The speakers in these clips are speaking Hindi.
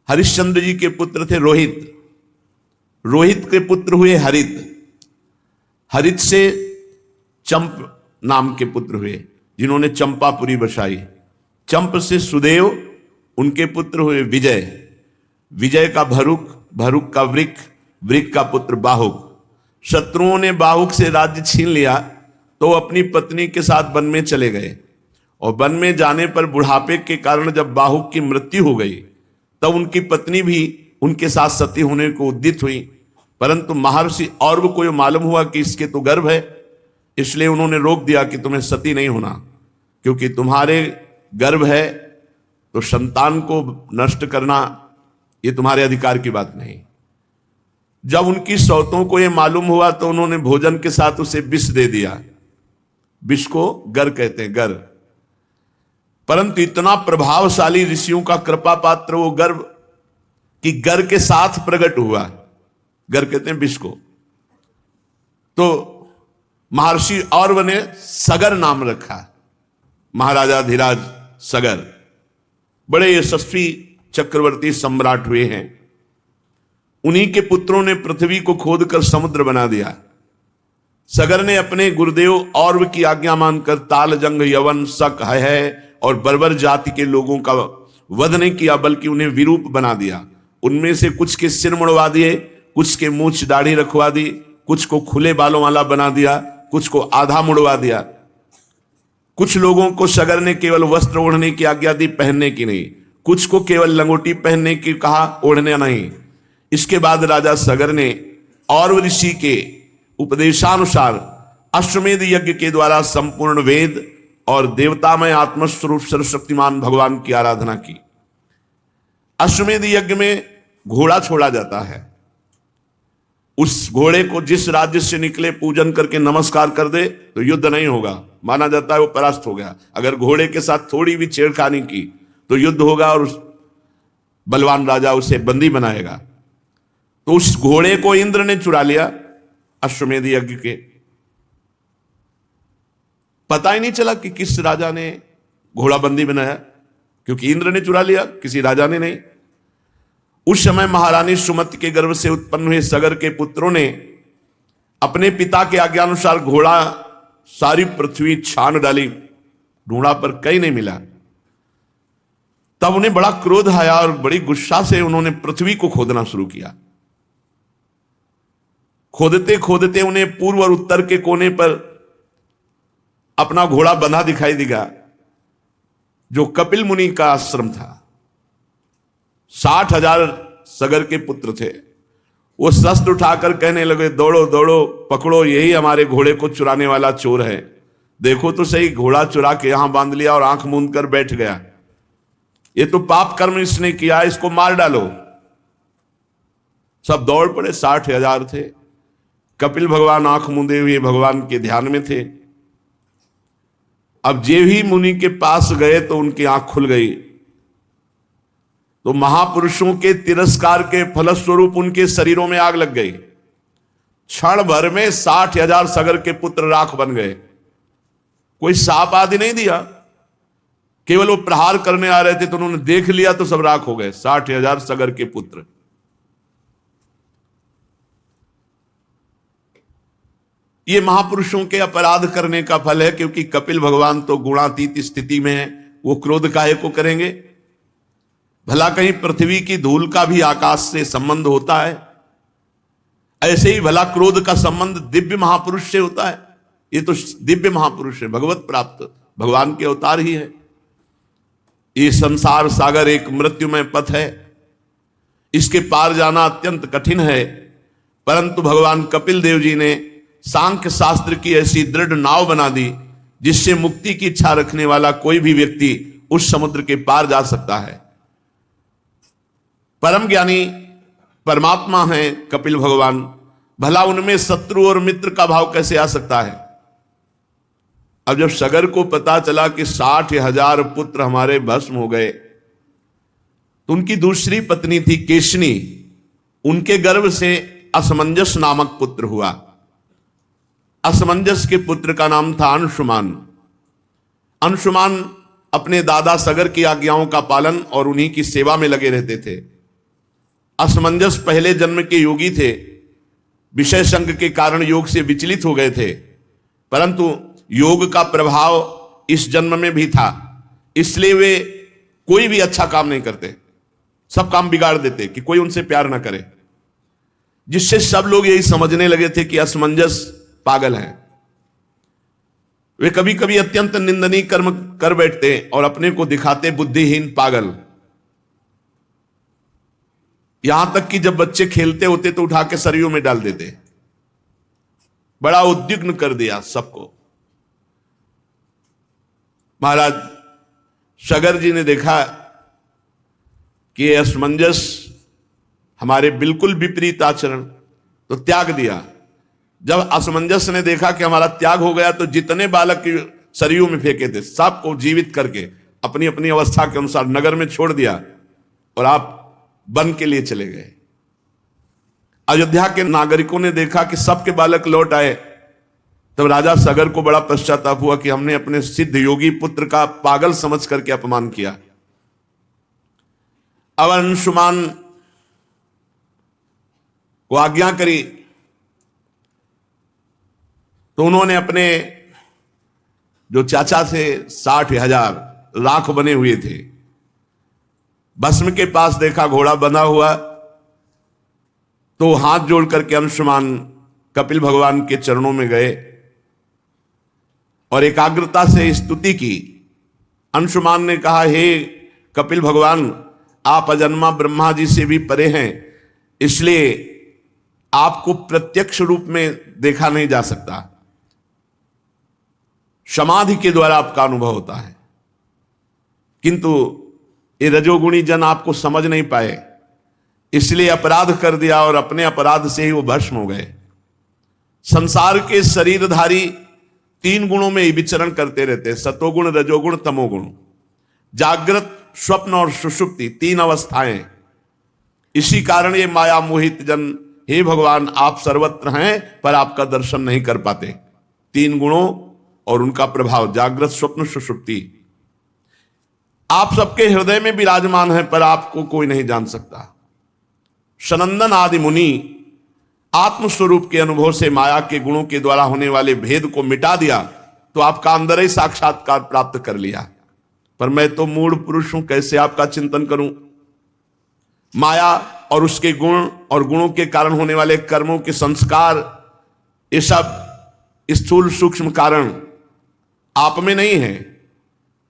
हरिश्चंद्र जी के पुत्र थे रोहित, रोहित के पुत्र हुए हरित, हरित से चंप नाम के पुत्र हुए जिन्होंने चंपापुरी बसाई, चंप से सुदेव, उनके पुत्र हुए विजय, विजय का भरुक, भरुक का वृक, वृक का पुत्र बाहुक। शत्रुओं ने बाहुक से राज्य छीन लिया तो अपनी पत्नी के साथ वन में चले गए, और वन में जाने पर बुढ़ापे के कारण जब बाहुक की मृत्यु हो गई तब उनकी पत्नी भी उनके साथ सती होने को उद्यत हुई, परंतु महर्षि और को ये मालूम हुआ कि इसके तो गर्भ है, इसलिए उन्होंने रोक दिया कि तुम्हें सती नहीं होना, क्योंकि तुम्हारे गर्भ है तो संतान को नष्ट करना ये तुम्हारे अधिकार की बात नहीं। जब उनकी सौतों को यह मालूम हुआ तो उन्होंने भोजन के साथ उसे विष दे दिया, विष को गर कहते हैं, गर। परंतु इतना प्रभावशाली ऋषियों का कृपा पात्र वो गर्भ कि गर के साथ प्रकट हुआ, गर कहते हैं विष को। तो महर्षि और ने सगर नाम रखा, महाराजा धीराज सगर, बड़े यशस्वी चक्रवर्ती सम्राट हुए हैं। उन्हीं के पुत्रों ने पृथ्वी को खोदकर समुद्र बना दिया। सगर ने अपने गुरुदेव औरव की आज्ञा मानकर ताल, जंग, यवन, शक, है और बर्बर जाति के लोगों का वध नहीं किया, बल्कि उन्हें विरूप बना दिया। उनमें से कुछ के सिर मुड़वा दिए, कुछ के मूंछ दाढ़ी रखवा दी, कुछ को खुले बालों वाला बना दिया, कुछ को आधा मुड़वा दिया। कुछ लोगों को सगर ने केवल वस्त्र ओढ़ने की आज्ञा दी, पहनने की नहीं। कुछ को केवल लंगोटी पहनने की कहा, ओढ़ने नहीं। इसके बाद राजा सगर ने औरव ऋषि के उपदेशानुसार अश्वमेध यज्ञ के द्वारा संपूर्ण वेद और देवतामय आत्मस्वरूप सर्वशक्तिमान भगवान की आराधना की। अश्वमेध यज्ञ में घोड़ा छोड़ा जाता है, उस घोड़े को जिस राज्य से निकले पूजन करके नमस्कार कर दे तो युद्ध नहीं होगा, माना जाता है वो परास्त हो गया। अगर घोड़े के साथ थोड़ी भी छेड़खानी की तो युद्ध होगा और उस बलवान राजा उसे बंदी बनाएगा। तो उस घोड़े को इंद्र ने चुरा लिया अश्वमेध यज्ञ के, पता ही नहीं चला कि किस राजा ने घोड़ा बंदी बनाया, क्योंकि इंद्र ने चुरा लिया, किसी राजा ने नहीं। उस समय महारानी सुमति के गर्भ से उत्पन्न हुए सगर के पुत्रों ने अपने पिता के आज्ञानुसार घोड़ा सारी पृथ्वी छान डाली, ढूंढा पर कहीं नहीं मिला। तब उन्हें बड़ा क्रोध आया और बड़ी गुस्सा से उन्होंने पृथ्वी को खोदना शुरू किया। खोदते खोदते उन्हें पूर्व और उत्तर के कोने पर अपना घोड़ा बंधा दिखाई दिया, जो कपिल मुनि का आश्रम था। 60,000 सगर के पुत्र थे। वो शस्त्र उठाकर कहने लगे, दौड़ो दौड़ो, पकड़ो, यही हमारे घोड़े को चुराने वाला चोर है। देखो तो सही, घोड़ा चुरा के यहां बांध लिया और आंख मूंद कर बैठ गया। ये तो पाप कर्म इसने किया, इसको मार डालो। सब दौड़ पड़े, 60,000 थे। कपिल भगवान आंख मूंदे हुए भगवान के ध्यान में थे। अब जे ही मुनि के पास गए तो उनकी आंख खुल गई। तो महापुरुषों के तिरस्कार के फलस्वरूप उनके शरीरों में आग लग गई। क्षण भर में 60,000 सगर के पुत्र राख बन गए। कोई साप आदि नहीं दिया, केवल वो प्रहार करने आ रहे थे तो उन्होंने देख लिया तो सब राख हो गए, 60,000 सगर के पुत्र। ये महापुरुषों के अपराध करने का फल है, क्योंकि कपिल भगवान तो गुणातीत स्थिति में है, वो क्रोध काहे को करेंगे। भला कहीं पृथ्वी की धूल का भी आकाश से संबंध होता है? ऐसे ही भला क्रोध का संबंध दिव्य महापुरुष से होता है? ये तो दिव्य महापुरुष है, भगवत प्राप्त भगवान के अवतार ही है। ये संसार सागर एक मृत्युमय पथ है, इसके पार जाना अत्यंत कठिन है। परंतु भगवान कपिल देव जी ने सांख्य शास्त्र की ऐसी दृढ़ नाव बना दी, जिससे मुक्ति की इच्छा रखने वाला कोई भी व्यक्ति उस समुद्र के पार जा सकता है। परम ज्ञानी परमात्मा है कपिल भगवान, भला उनमें शत्रु और मित्र का भाव कैसे आ सकता है। अब जब सगर को पता चला कि 60,000 पुत्र हमारे भस्म हो गए, तो उनकी दूसरी पत्नी थी केशनी, उनके गर्भ से असमंजस नामक पुत्र हुआ। असमंजस के पुत्र का नाम था अंशुमान। अंशुमान अपने दादा सगर की आज्ञाओं का पालन और उन्हीं की सेवा में लगे रहते थे। असमंजस पहले जन्म के योगी थे, विषय संग के कारण योग से विचलित हो गए थे, परंतु योग का प्रभाव इस जन्म में भी था, इसलिए वे कोई भी अच्छा काम नहीं करते, सब काम बिगाड़ देते कि कोई उनसे प्यार ना करे, जिससे सब लोग यही समझने लगे थे कि असमंजस पागल हैं। वे कभी कभी अत्यंत निंदनीय कर्म कर बैठते और अपने को दिखाते बुद्धिहीन पागल। यहां तक कि जब बच्चे खेलते होते तो उठा के सरयू में डाल देते। बड़ा उद्विग्न कर दिया सबको। महाराज सगर जी ने देखा कि ये असमंजस हमारे बिल्कुल विपरीत आचरण, तो त्याग दिया। जब असमंजस ने देखा कि हमारा त्याग हो गया तो जितने बालक सरयू में फेंके थे सबको जीवित करके अपनी अपनी अवस्था के अनुसार नगर में छोड़ दिया और आप वन के लिए चले गए। अयोध्या के नागरिकों ने देखा कि सबके बालक लौट आए, तब राजा सगर को बड़ा पश्चाताप हुआ कि हमने अपने सिद्ध योगी पुत्र का पागल समझ करके अपमान किया। अब अंशुमान को आज्ञा करी तो उन्होंने अपने जो चाचा थे 60,000 लाख बने हुए थे, भस्म के पास देखा घोड़ा बंधा हुआ, तो हाथ जोड़ करके अंशुमान कपिल भगवान के चरणों में गए और एकाग्रता से स्तुति की। अंशुमान ने कहा, हे कपिल भगवान, आप अजन्मा ब्रह्मा जी से भी परे हैं, इसलिए आपको प्रत्यक्ष रूप में देखा नहीं जा सकता, समाधि के द्वारा आपका अनुभव होता है, किंतु ये रजोगुणी जन आपको समझ नहीं पाए, इसलिए अपराध कर दिया और अपने अपराध से ही वो भस्म हो गए। संसार के शरीरधारी 3 गुणों में ही विचरण करते रहते हैं, सतोगुण, रजोगुण, तमोगुण। जागृत, स्वप्न और सुषुप्ति 3 अवस्थाएं। इसी कारण ये माया मोहित जन, हे भगवान आप सर्वत्र हैं पर आपका दर्शन नहीं कर पाते। 3 गुणों और उनका प्रभाव, जागृत, स्वप्न, सुषुप्ति। आप सबके हृदय में विराजमान है पर आपको कोई नहीं जान सकता। सनंदन आदि मुनि आत्मस्वरूप के अनुभव से माया के गुणों के द्वारा होने वाले भेद को मिटा दिया तो आपका अंदर ही साक्षात्कार प्राप्त कर लिया। पर मैं तो मूढ़ पुरुष हूं, कैसे आपका चिंतन करूं। माया और उसके गुण और गुणों के कारण होने वाले कर्मों के संस्कार, ये सब स्थूल सूक्ष्म कारण आप में नहीं है।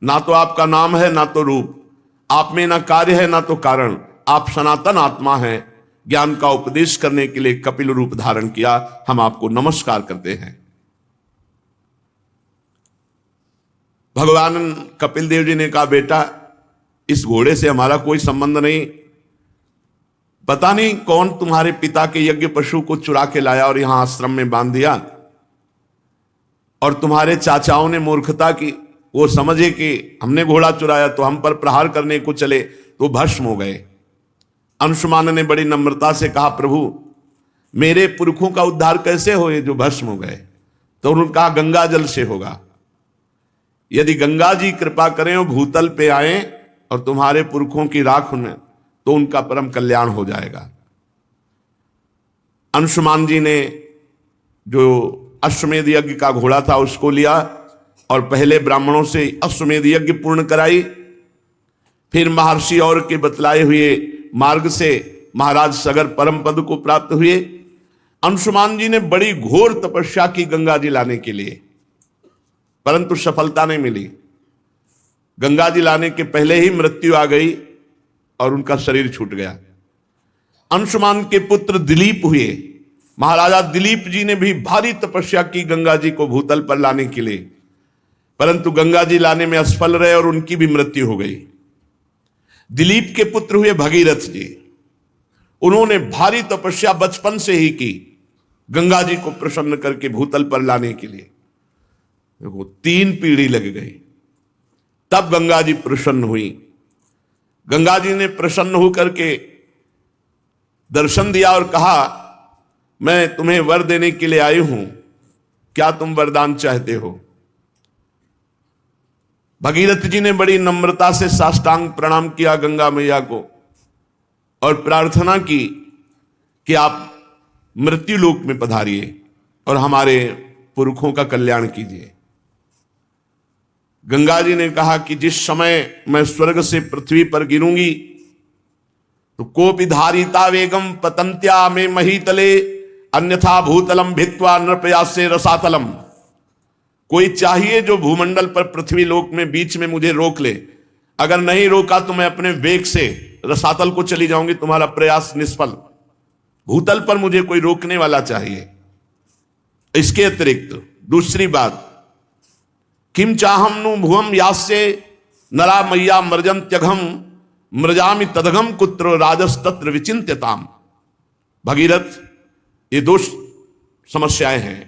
ना तो आपका नाम है ना तो रूप, आप में ना कार्य है ना तो कारण। आप सनातन आत्मा हैं। ज्ञान का उपदेश करने के लिए कपिल रूप धारण किया। हम आपको नमस्कार करते हैं। भगवान कपिल देव जी ने कहा, बेटा इस घोड़े से हमारा कोई संबंध नहीं, पता नहीं कौन तुम्हारे पिता के यज्ञ पशु को चुरा के लाया और यहां आश्रम में बांध दिया, और तुम्हारे चाचाओं ने मूर्खता की, वो समझे कि हमने घोड़ा चुराया तो हम पर प्रहार करने को चले तो भस्म हो गए। अंशुमान ने बड़ी नम्रता से कहा, प्रभु मेरे पुरखों का उद्धार कैसे हो जो भस्म हो गए। तो उन्होंने कहा, गंगा जल से होगा। यदि गंगा जी कृपा करें और भूतल पे आए और तुम्हारे पुरखों की राख में, तो उनका परम कल्याण हो जाएगा। अंशुमान जी ने जो अश्वमेध यज्ञ का घोड़ा था उसको लिया और पहले ब्राह्मणों से अश्वमेध यज्ञ पूर्ण कराई। फिर महर्षि और के बतलाए हुए मार्ग से महाराज सगर परम पद को प्राप्त हुए। अंशुमान जी ने बड़ी घोर तपस्या की गंगा जी लाने के लिए, परंतु सफलता नहीं मिली। गंगा जी लाने के पहले ही मृत्यु आ गई और उनका शरीर छूट गया। अंशुमान के पुत्र दिलीप हुए। महाराजा दिलीप जी ने भी भारी तपस्या की गंगा जी को भूतल पर लाने के लिए, परंतु गंगा जी लाने में असफल रहे और उनकी भी मृत्यु हो गई। दिलीप के पुत्र हुए भगीरथ जी। उन्होंने भारी तपस्या बचपन से ही की गंगा जी को प्रसन्न करके भूतल पर लाने के लिए। देखो 3 पीढ़ी लग गई, तब गंगा जी प्रसन्न हुई। गंगा जी ने प्रसन्न होकर के दर्शन दिया और कहा, मैं तुम्हें वर देने के लिए आई हूं, क्या तुम वरदान चाहते हो। भगीरथ जी ने बड़ी नम्रता से साष्टांग प्रणाम किया गंगा मैया को और प्रार्थना की कि आप मृत्यु लोक में पधारिए और हमारे पुरखों का कल्याण कीजिए। गंगा जी ने कहा कि जिस समय मैं स्वर्ग से पृथ्वी पर गिरूंगी तो कोपि धारिता वेगम पतंत्या में महीतले अन्यथा भूतलम भित्वा नृपयासे रसातलम। कोई चाहिए जो भूमंडल पर पृथ्वी लोक में बीच में मुझे रोक ले, अगर नहीं रोका तो मैं अपने वेग से रसातल को चली जाऊंगी, तुम्हारा प्रयास निष्फल। भूतल पर मुझे कोई रोकने वाला चाहिए। इसके अतिरिक्त दूसरी बात, किम चाहम नु भुवम यास्य नरा मैया मृजन त्यघम मृजामि तदघम कुत्र राजस तत्र विचिंत्यताम। भगीरथ, ये दो समस्याएं हैं।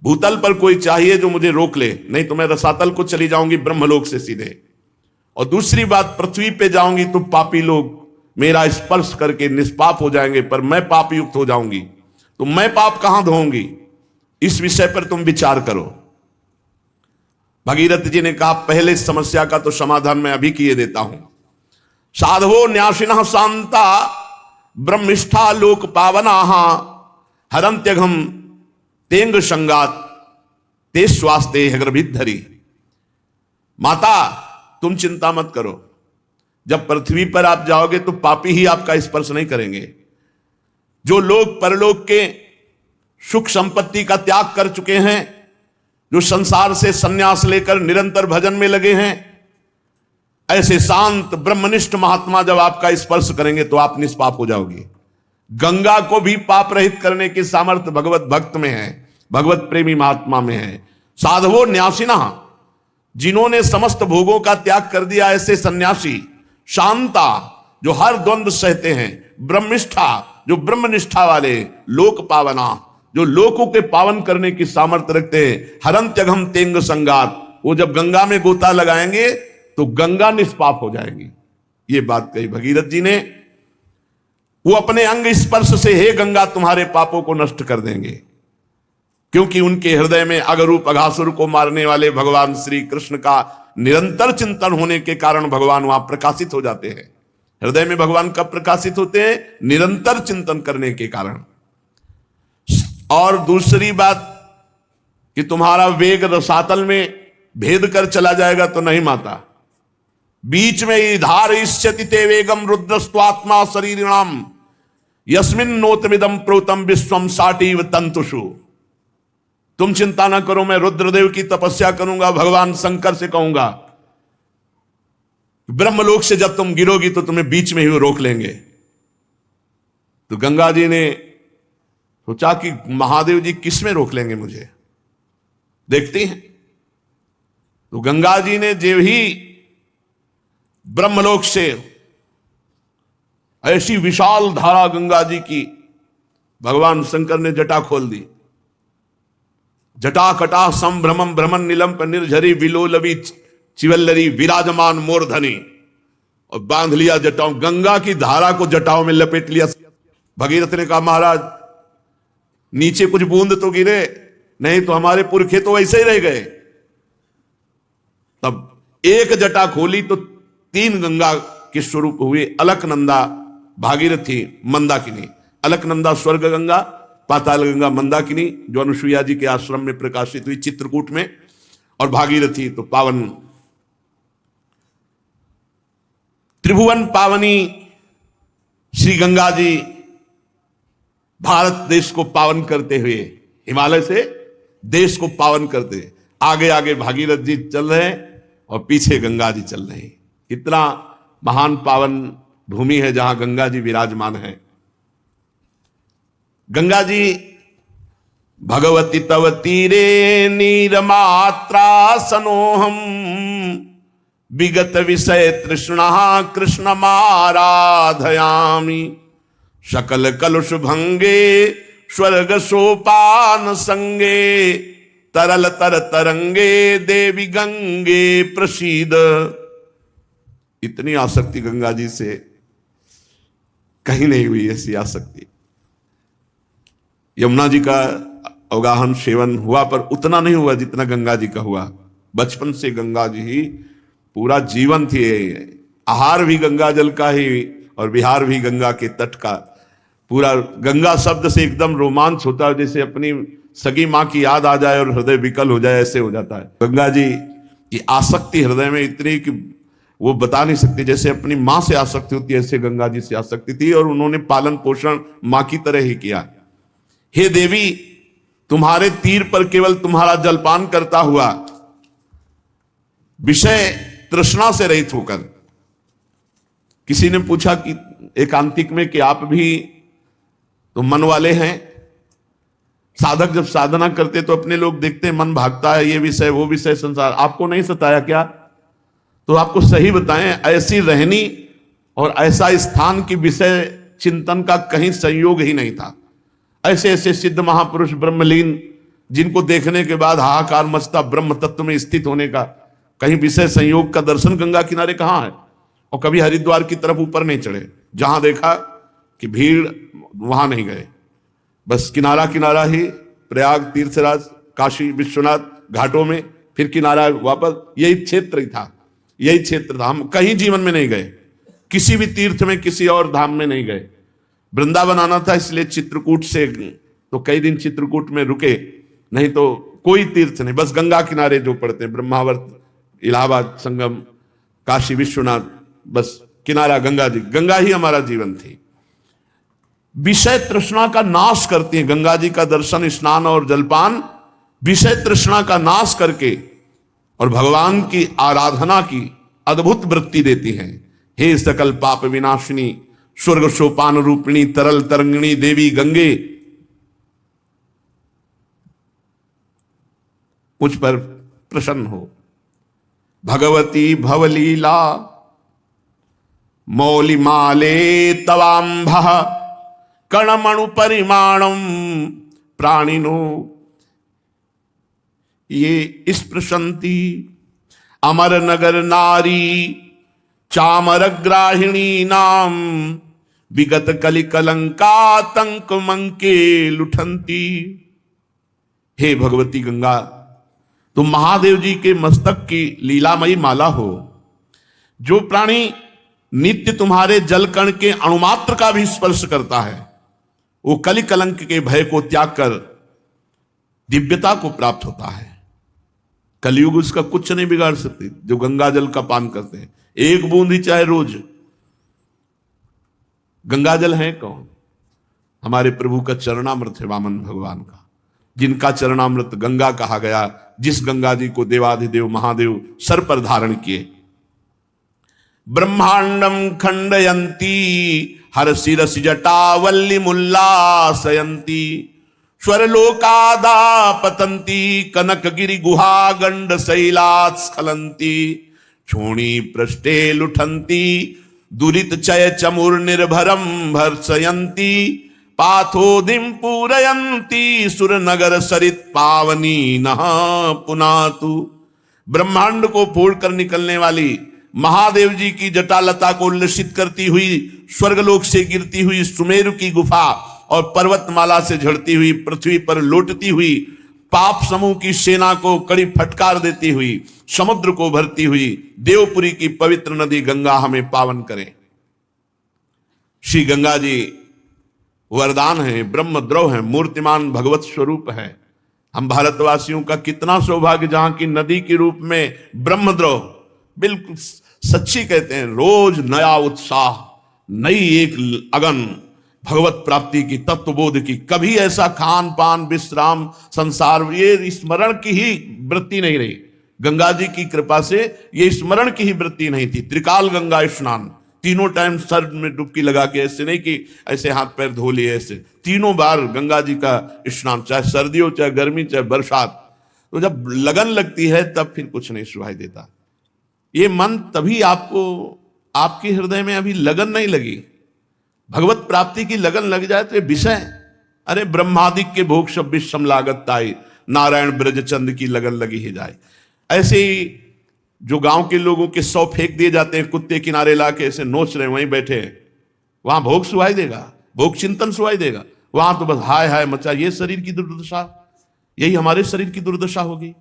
भूतल पर कोई चाहिए जो मुझे रोक ले, नहीं तो मैं रसातल को चली जाऊंगी ब्रह्मलोक से सीधे। और दूसरी बात, पृथ्वी पे जाऊंगी तो पापी लोग मेरा स्पर्श करके निष्पाप हो जाएंगे, पर मैं पाप युक्त हो जाऊंगी, तो मैं पाप कहां धोऊंगी? इस विषय पर तुम विचार करो। भगीरथ जी ने कहा, पहले समस्या का तो समाधान मैं अभी किए देता हूं। साधवो न्यासिनः शांता ब्रह्मिष्ठा लोक पावनाः हरंत्यघम तेंग संगात ते स्वास्ते हृभिद्धरी। माता, तुम चिंता मत करो, जब पृथ्वी पर आप जाओगे तो पापी ही आपका स्पर्श नहीं करेंगे। जो लोग परलोक के सुख संपत्ति का त्याग कर चुके हैं, जो संसार से संन्यास लेकर निरंतर भजन में लगे हैं, ऐसे शांत ब्रह्मनिष्ठ महात्मा जब आपका स्पर्श करेंगे तो आप निष्पाप हो जाओगे। गंगा को भी पाप रहित करने की सामर्थ्य भगवत भक्त में है, भगवत प्रेमी महात्मा में है। साधवो न्यासिना, जिन्होंने समस्त भोगों का त्याग कर दिया, ऐसे सन्यासी। शांता, जो हर द्वंद्व सहते हैं। ब्रह्मिष्ठा, जो ब्रह्मनिष्ठा वाले। लोक पावना, जो लोकों के पावन करने की सामर्थ्य रखते हैं। हरंत्यघम तेंग संगात, वो जब गंगा में गोता लगाएंगे तो गंगा निष्पाप हो जाएगी। ये बात कही भगीरथ जी ने। वो अपने अंग स्पर्श से, हे गंगा, तुम्हारे पापों को नष्ट कर देंगे, क्योंकि उनके हृदय में अगरूप अघासुर को मारने वाले भगवान श्री कृष्ण का निरंतर चिंतन होने के कारण भगवान वहां प्रकाशित हो जाते हैं। हृदय में भगवान कब प्रकाशित होते हैं? निरंतर चिंतन करने के कारण। और दूसरी बात कि तुम्हारा वेग रसातल में भेद कर चला जाएगा तो नहीं माता, बीच में ही धार इष्यति ते वेगम रुद्रस्त्वात्मा शरीरिणाम यस्मिन नोतमिदम प्रोतम विश्वम साटीव तंतुषु। तुम चिंता ना करो, मैं रुद्रदेव की तपस्या करूंगा, भगवान शंकर से कहूंगा, ब्रह्मलोक से जब तुम गिरोगी तो तुम्हें बीच में ही वो रोक लेंगे। तो गंगा जी ने सोचा कि महादेव जी किस में रोक लेंगे मुझे, देखते हैं। तो गंगा जी ने जो ही ब्रह्मलोक से ऐसी विशाल धारा गंगा जी की, भगवान शंकर ने जटा खोल दी। जटा कटा संभ्रमम भ्रमण नीलम निर्झरी विलोलवी चिवल्लरी विराजमान मोरधनी, और बांध लिया जटाओं। गंगा की धारा को जटाओं में लपेट लिया। भगीरथ ने कहा, महाराज नीचे कुछ बूंद तो गिरे, नहीं तो हमारे पुरखे तो वैसे ही रह गए। तब एक जटा खोली तो 3 गंगा के स्वरूप हुए। अलकनंदा, भागीरथी, मंदाकिनी। अलकनंदा स्वर्ग गंगा, पाताल गंगा मंदाकिनी, जो अनुसुईया जी के आश्रम में प्रकाशित हुई चित्रकूट में, और भागीरथी तो पावन त्रिभुवन पावनी श्री गंगा जी भारत देश को पावन करते हुए, हिमालय से देश को पावन करते, आगे आगे भागीरथ जी चल रहे हैं और पीछे गंगा जी चल रहे हैं। कितना महान पावन भूमि है जहां गंगा जी विराजमान है। गंगा जी भगवती तव तीरे नीरमात्रा सनोहम विगत विषय तृष्णा कृष्ण माराधयामी सकल कलुष भंगे स्वर्ग सोपान संगे तरल तर तरंगे देवी गंगे प्रसीद। इतनी आसक्ति गंगा जी से कहीं नहीं हुई, ऐसी आसक्ति। यमुना जी का अवगाहन सेवन हुआ, पर उतना नहीं हुआ जितना गंगा जी का हुआ। बचपन से गंगा जी ही पूरा जीवन थी, आहार भी गंगा जल का ही, और बिहार भी गंगा के तट का पूरा, गंगा शब्द से एकदम रोमांच होता है, जैसे अपनी सगी माँ की याद आ जाए और हृदय विकल हो जाए, ऐसे हो जाता है। गंगा जी की आसक्ति हृदय में इतनी कि वो बता नहीं सकती, जैसे अपनी माँ से आसक्ति होती है ऐसे गंगा जी से आसक्ति थी, और उन्होंने पालन पोषण माँ की तरह ही किया। हे देवी, तुम्हारे तीर पर केवल तुम्हारा जलपान करता हुआ, विषय तृष्णा से रहित होकर। किसी ने पूछा कि एकांतिक में कि आप भी तो मन वाले हैं, साधक जब साधना करते तो अपने लोग देखते हैं मन भागता है, ये विषय वो विषय संसार, आपको नहीं सताया क्या? तो आपको सही बताएं, ऐसी रहनी और ऐसा स्थान की विषय चिंतन का कहीं संयोग ही नहीं था। ऐसे ऐसे सिद्ध महापुरुष ब्रह्मलीन, जिनको देखने के बाद हाहाकार मचता, ब्रह्म तत्व में स्थित होने का कहीं विषय संयोग का दर्शन गंगा किनारे कहां है? और कभी हरिद्वार की तरफ ऊपर नहीं चढ़े, जहां देखा कि भीड़ वहां नहीं गए, बस किनारा किनारा ही, प्रयाग, तीर्थराज, काशी विश्वनाथ घाटों में, फिर किनारा वापस, यही क्षेत्र ही था, यही क्षेत्र था। हम कहीं जीवन में नहीं गए, किसी भी तीर्थ में, किसी और धाम में नहीं गए। वृंदावन आना था, इसलिए चित्रकूट से तो कई दिन चित्रकूट में रुके, नहीं तो कोई तीर्थ नहीं, बस गंगा किनारे जो पड़ते हैं, ब्रह्मावर्त, इलाहाबाद संगम, काशी विश्वनाथ, बस किनारा गंगा जी, गंगा ही हमारा जीवन थी। विषय तृष्णा का नाश करती है गंगा जी का दर्शन, स्नान और जलपान विषय तृष्णा का नाश करके और भगवान की आराधना की अद्भुत वृत्ति देती हैं। हे सकल पाप विनाशिनी, स्वर्ग सोपान रूपिणी, तरल तरंगिणी देवी गंगे, मुझ पर प्रसन्न हो। भगवती भवलीला मौलिमाले तवांभ कणमणु परिमाणम प्राणिनो ये स्पृशंति अमर नगर नारी चामरग्राहिणी नाम विगत कलि कलंकातंक मंके लुठंती। हे भगवती गंगा, तुम महादेव जी के मस्तक की लीलामयी माला हो। जो प्राणी नित्य तुम्हारे जलकण के अणुमात्र का भी स्पर्श करता है, वो कलि कलंक के भय को त्याग कर दिव्यता को प्राप्त होता है। कलयुग उसका कुछ नहीं बिगाड़ सकती। जो गंगा जल का पान करते हैं, एक बूंद ही चाहे रोज, गंगा जल है कौन? हमारे प्रभु का चरणामृत है, वामन भगवान का, जिनका चरणामृत गंगा कहा गया, जिस गंगा जी को देवाधिदेव महादेव सर पर धारण किए। ब्रह्मांडम खंडयंती हर शिरस जटावल्ली मुल्लासयंती स्वरलोकादा पतंती कनक गिरि गुहा गंड शैलात् स्खलंती छोणी पृष्ठे लुठंती दुरित चय चमुर निर्भरम भर्सयंती पाथोदिम पूरयंती सुर नगर सरित पावनी नः पुनातु। ब्रह्मांड को फोड़कर निकलने वाली महादेव जी की जटालता को उल्लसित करती हुई, स्वर्गलोक से गिरती हुई सुमेरु की गुफा और पर्वतमाला से झड़ती हुई पृथ्वी पर लौटती हुई, पाप समूह की सेना को कड़ी फटकार देती हुई, समुद्र को भरती हुई देवपुरी की पवित्र नदी गंगा हमें पावन करे। श्री गंगा जी वरदान है, ब्रह्मद्रव है, मूर्तिमान भगवत स्वरूप है। हम भारतवासियों का कितना सौभाग्य, जहां की नदी के रूप में ब्रह्मद्रव, बिल्कुल सच्ची कहते हैं, रोज नया उत्साह, नई एक अगन भगवत प्राप्ति की, तत्वबोध की। कभी ऐसा खान पान विश्राम संसार ये स्मरण की ही वृत्ति नहीं रही। गंगा जी की कृपा से ये स्मरण की ही वृत्ति नहीं थी। त्रिकाल गंगा स्नान, तीनों टाइम सर में डुबकी लगा के, ऐसे नहीं कि ऐसे हाथ पैर धो लिए, ऐसे तीनों बार गंगा जी का स्नान, चाहे सर्दी हो, चाहे गर्मी, चाहे बरसात। तो जब लगन लगती है तब फिर कुछ नहीं सुनाई देता। ये मन तभी आपको, आपके हृदय में अभी लगन नहीं लगी, भगवत प्राप्ति की लगन लग जाए तो ये विषय, अरे ब्रह्मादिक के भोग सब विषम लागत ताई, नारायण ब्रज चंद की लगन लगी ही जाए। ऐसे ही जो गांव के लोगों के 100 फेंक दिए जाते हैं, कुत्ते किनारे लाके ऐसे नोच रहे, वहीं बैठे हैं, वहां भोग सुहाई देगा, भोग चिंतन सुहाई देगा। वहां तो बस हाय हाय मचा। ये शरीर की दुर्दशा, यही हमारे शरीर की दुर्दशा होगी।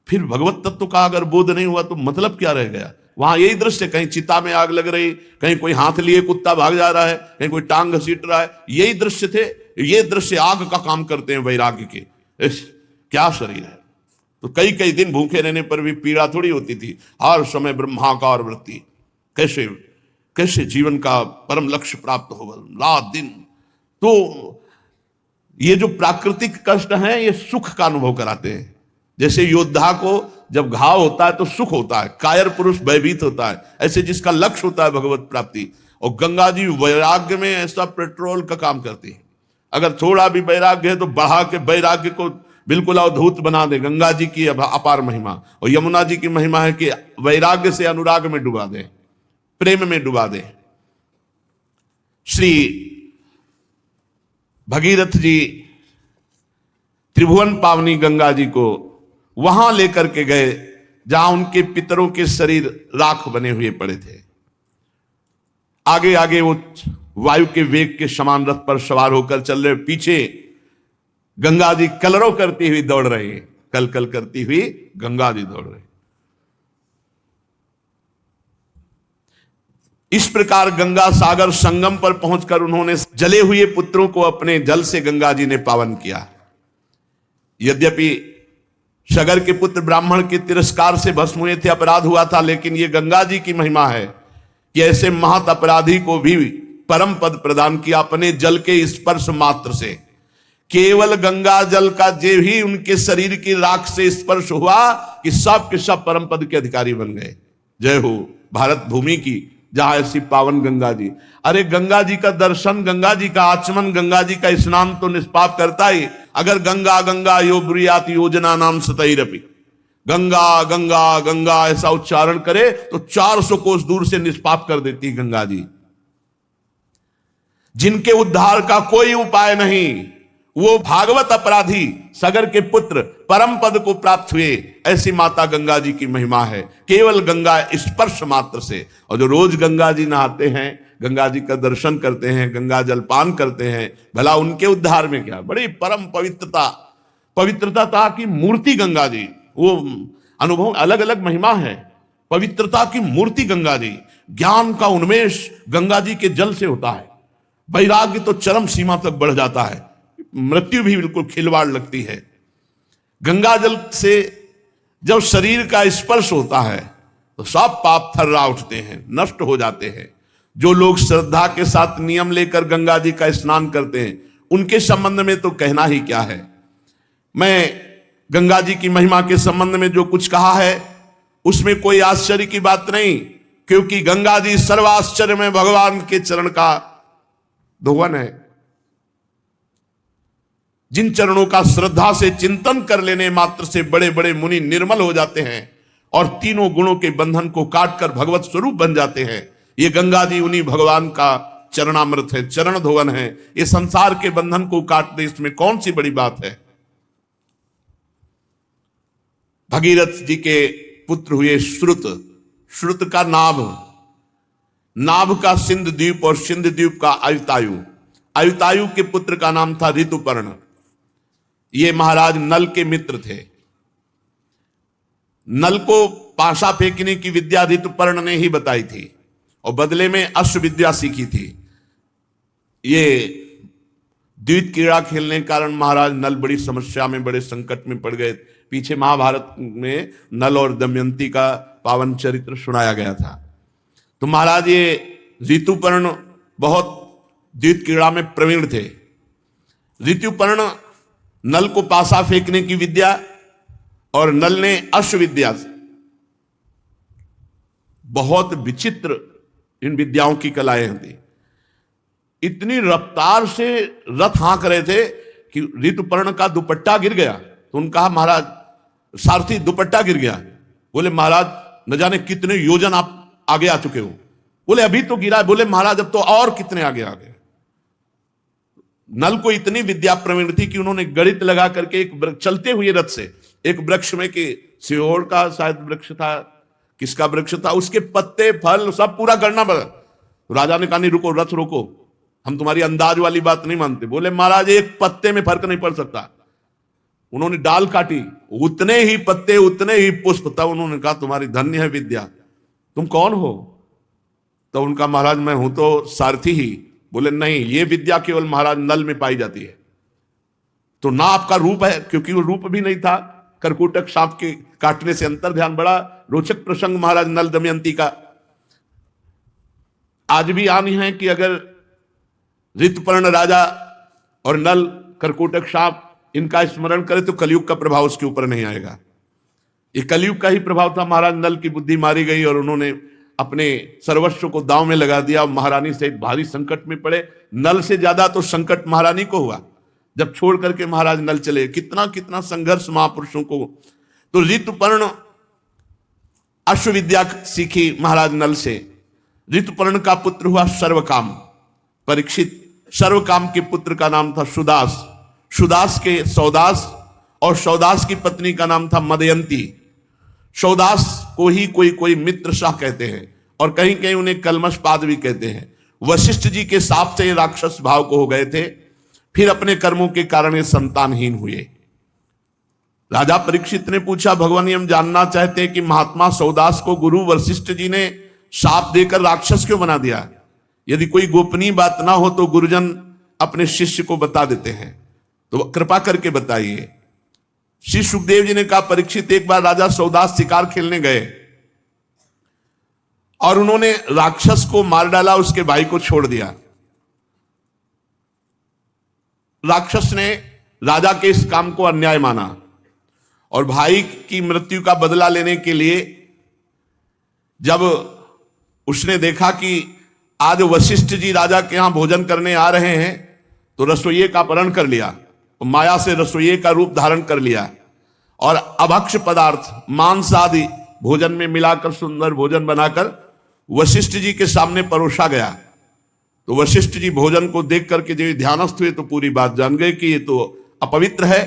फिर भगवत तत्व का अगर बोध नहीं हुआ तो मतलब क्या रह गया? वहां यही दृश्य, कहीं चिता में आग लग रही, कहीं कोई हाथ लिए कुत्ता भाग जा रहा है, कहीं कोई टांग घसीट रहा है, यही दृश्य थे। ये दृश्य आग का काम करते हैं वैराग्य के। क्या शरीर है। तो कई कई दिन भूखे रहने पर भी पीड़ा थोड़ी होती थी, हर समय ब्रह्माकार वृत्ति। कैसे कैसे जीवन का परम लक्ष्य प्राप्त होगा रात दिन। तो ये जो प्राकृतिक कष्ट हैं ये सुख का अनुभव कराते हैं। जैसे योद्धा को जब घाव होता है तो सुख होता है, कायर पुरुष भयभीत होता है, ऐसे जिसका लक्ष्य होता है भगवत प्राप्ति। और गंगा जी वैराग्य में ऐसा पेट्रोल का काम करती है। अगर थोड़ा भी वैराग्य है तो बढ़ा के वैराग्य को बिल्कुल अवधूत बना दे। गंगा जी की अपार महिमा, और यमुना जी की महिमा है कि वैराग्य से अनुराग में डुबा दे, प्रेम में डुबा दे। श्री भगीरथ जी त्रिभुवन पावनी गंगा जी को वहां लेकर के गए जहां उनके पितरों के शरीर राख बने हुए पड़े थे। आगे आगे वो वायु के वेग के समान रथ पर सवार होकर चल रहे, पीछे गंगा जी कलरव करती हुई दौड़ रही है, कल कल करती हुई गंगा जी दौड़ रही। इस प्रकार गंगा सागर संगम पर पहुंचकर उन्होंने जले हुए पुत्रों को अपने जल से गंगा जी ने पावन किया। यद्यपि सगर के पुत्र ब्राह्मण के तिरस्कार से भस्म हुए थे, अपराध हुआ था, लेकिन यह गंगा जी की महिमा है कि ऐसे महत अपराधी को भी परम पद प्रदान किया अपने जल के स्पर्श मात्र से। केवल गंगा जल का जे ही उनके शरीर की राख से स्पर्श हुआ कि सब के सब परम पद के अधिकारी बन गए। जय हो भारत भूमि की, जहां ऐसी पावन गंगा जी। अरे गंगा जी का दर्शन, गंगा जी का आचमन, गंगा जी का स्नान तो निष्पाप करता ही। अगर गंगा गंगा यो ब्रियात योजना नाम सतैरपि, गंगा गंगा गंगा ऐसा उच्चारण करे तो 400 कोस दूर से निष्पाप कर देती गंगा जी। जिनके उद्धार का कोई उपाय नहीं, वो भागवत अपराधी सगर के पुत्र परम पद को प्राप्त हुए, ऐसी माता गंगा जी की महिमा है। केवल गंगा स्पर्श मात्र से। और जो रोज गंगा जी नहाते हैं, गंगा जी का दर्शन करते हैं, गंगा जलपान करते हैं, भला उनके उद्धार में क्या। बड़ी परम पवित्रता की मूर्ति गंगा जी, वो अनुभव अलग अलग महिमा है। पवित्रता की मूर्ति गंगा जी। ज्ञान का उन्मेष गंगा जी के जल से होता है। वैराग्य तो चरम सीमा तक बढ़ जाता है, मृत्यु भी बिल्कुल खिलवाड़ लगती है। गंगा जल से जब शरीर का स्पर्श होता है तो सब पाप थर्रा उठते हैं, नष्ट हो जाते हैं। जो लोग श्रद्धा के साथ नियम लेकर गंगा जी का स्नान करते हैं, उनके संबंध में तो कहना ही क्या है। मैं गंगा जी की महिमा के संबंध में जो कुछ कहा है उसमें कोई आश्चर्य की बात नहीं, क्योंकि गंगा जी सर्वाश्चर्य में भगवान के चरण का धोवन है। जिन चरणों का श्रद्धा से चिंतन कर लेने मात्र से बड़े बड़े मुनि निर्मल हो जाते हैं और तीनों गुणों के बंधन को काटकर भगवत स्वरूप बन जाते हैं। ये गंगा जी उन्हीं भगवान का चरणामृत है, चरण धोवन है। ये संसार के बंधन को काट दे, इसमें कौन सी बड़ी बात है। भगीरथ जी के पुत्र हुए श्रुत, श्रुत का नाभ, नाभ का सिंध द्वीप और सिंध द्वीप का आयुतायु, आयुतायु के पुत्र का नाम था ऋतुपर्ण। ये महाराज नल के मित्र थे। नल को पाशा फेंकने की विद्या ऋतुपर्ण ने ही बताई थी और बदले में अश्व विद्या सीखी थी। ये द्वित क्रीड़ा खेलने के कारण महाराज नल बड़ी समस्या में, बड़े संकट में पड़ गए। पीछे महाभारत में नल और दमयंती का पावन चरित्र सुनाया गया था। तो महाराज ये ऋतुपर्ण बहुत द्वित क्रीड़ा में प्रवीण थे। ऋतुपर्ण नल को पासा फेंकने की विद्या और नल ने अश्व विद्या, बहुत विचित्र इन विद्याओं की कलाएं होती। इतनी रफ्तार से रथ हाँक रहे थे कि ऋतुपर्ण का दुपट्टा गिर गया। तो उन्होंने कहा महाराज सारथी दुपट्टा गिर गया। बोले महाराज न जाने कितने योजन आप आगे आ चुके हो। बोले अभी तो गिरा। बोले महाराज अब तो और कितने आगे आ गए। नल को इतनी विद्या प्रवीण थी कि उन्होंने गणित लगा करके एक चलते हुए रथ से एक वृक्ष में, कि सिहोर का शायद वृक्ष था, किसका वृक्ष था, उसके पत्ते फल सब पूरा गणना बदल। तो राजा ने कहा नहीं रुको, रथ रोको, हम तुम्हारी अंदाज वाली बात नहीं मानते। बोले महाराज एक पत्ते में फर्क नहीं पड़ सकता। उन्होंने डाल काटी, उतने ही पत्ते उतने ही पुष्प। तब उन्होंने कहा तुम्हारी धन्य है विद्या, तुम कौन हो? तो उनका, महाराज मैं हूं तो सारथी ही। बोले नहीं, ये विद्या केवल महाराज नल में पाई जाती है। तो ना आपका रूप है, क्योंकि वो रूप भी नहीं था, करकोटक सांप के काटने से अंतर ध्यान। बड़ा रोचक प्रसंग महाराज नल दमयंती का आज भी आनी है कि अगर ऋतुपर्ण राजा और नल करकोटक सांप इनका स्मरण करे तो कलयुग का प्रभाव उसके ऊपर नहीं आएगा। ये कलयुग का ही प्रभाव था। महाराज नल की बुद्धि मारी गई और उन्होंने अपने सर्वस्व को दांव में लगा दिया। महारानी से भारी संकट में पड़े। नल से ज्यादा तो संकट महारानी को हुआ जब छोड़ करके महाराज नल चले। कितना कितना संघर्ष महापुरुषों को। तो ऋतुपर्ण अश्वविद्या सीखी महाराज नल से। ऋतुपर्ण का पुत्र हुआ सर्वकाम, परीक्षित। सर्वकाम के पुत्र का नाम था सुदास, सुदास के सौदास, और सौदास की पत्नी का नाम था मदयंती। सौदास को ही कोई कोई मित्र शाह कहते हैं और कहीं कहीं उन्हें कलमशपाद भी कहते हैं। वशिष्ठ जी के साप से ये राक्षस भाव को हो गए थे, फिर अपने कर्मों के कारण ये संतानहीन हुए। राजा परीक्षित ने पूछा, भगवान हम जानना चाहते हैं कि महात्मा सौदास को गुरु वशिष्ठ जी ने शाप देकर राक्षस क्यों बना दिया? यदि कोई गोपनीय बात ना हो तो गुरुजन अपने शिष्य को बता देते हैं, तो कृपा करके बताइए। श्री सुखदेव जी ने कहा, परीक्षित एक बार राजा सौदास शिकार खेलने गए और उन्होंने राक्षस को मार डाला, उसके भाई को छोड़ दिया। राक्षस ने राजा के इस काम को अन्याय माना और भाई की मृत्यु का बदला लेने के लिए जब उसने देखा कि आज वशिष्ठ जी राजा के यहां भोजन करने आ रहे हैं, तो रसोइये का अपहरण कर लिया, माया से रसोइये का रूप धारण कर लिया और अभक्ष पदार्थ मांस आदि भोजन में मिलाकर सुंदर भोजन बनाकर वशिष्ठ जी के सामने परोसा गया। तो वशिष्ठ जी भोजन को देख करके जब ध्यानस्थ हुए तो पूरी बात जान गए कि ये तो अपवित्र है।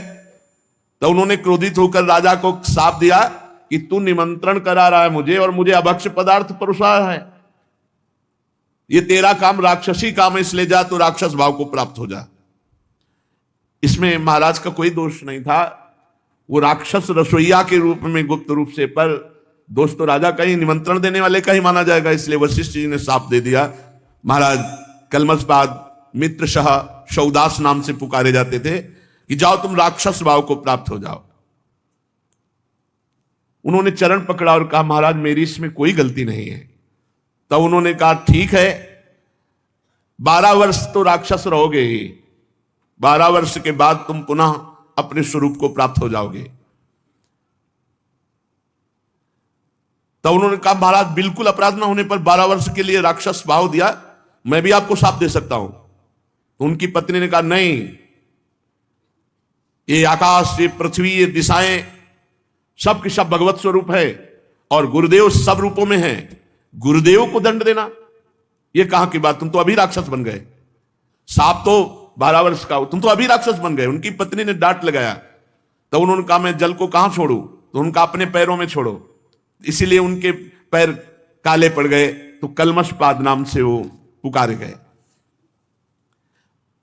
तो उन्होंने क्रोधित होकर राजा को शाप दिया कि तू निमंत्रण करा रहा है मुझे और मुझे अभक्ष पदार्थ परोसा रहा है, ये तेरा काम राक्षसी काम है, इसलिए जा तो राक्षस भाव को प्राप्त हो जा। इसमें महाराज का कोई दोष नहीं था, वो राक्षस रसोईया के रूप में गुप्त रूप से, पर दोष तो राजा का ही, निमंत्रण देने वाले का ही माना जाएगा। इसलिए वशिष्ठ जी ने शाप दे दिया। महाराज कलमशपाद मित्र शाह सौदास नाम से पुकारे जाते थे कि जाओ तुम राक्षस भाव को प्राप्त हो जाओ। उन्होंने चरण पकड़ा और कहा, महाराज मेरी इसमें कोई गलती नहीं है। तब उन्होंने कहा, ठीक है 12 वर्ष तो राक्षस रहोगे ही, 12 वर्ष के बाद तुम पुनः अपने स्वरूप को प्राप्त हो जाओगे। तब उन्होंने कहा, महाराज बिल्कुल अपराध ना होने पर 12 वर्ष के लिए राक्षस भाव दिया, मैं भी आपको शाप दे सकता हूं। तो उनकी पत्नी ने कहा, नहीं, ये आकाश, ये पृथ्वी, ये दिशाएं सब के सब भगवत स्वरूप है और गुरुदेव सब रूपों में है, गुरुदेव को दंड देना ये कहां की बात? तुम तो अभी राक्षस बन गए, साप तो 12 वर्ष का, तुम तो अभी राक्षस बन गए। उनकी पत्नी ने डांट लगाया। तो उन्होंने कहा, मैं जल को कहां छोड़ू? तो उनका अपने पैरों में छोड़ो। इसीलिए उनके पैर काले पड़ गए, तो कलमशपाद नाम से वो पुकारे गए।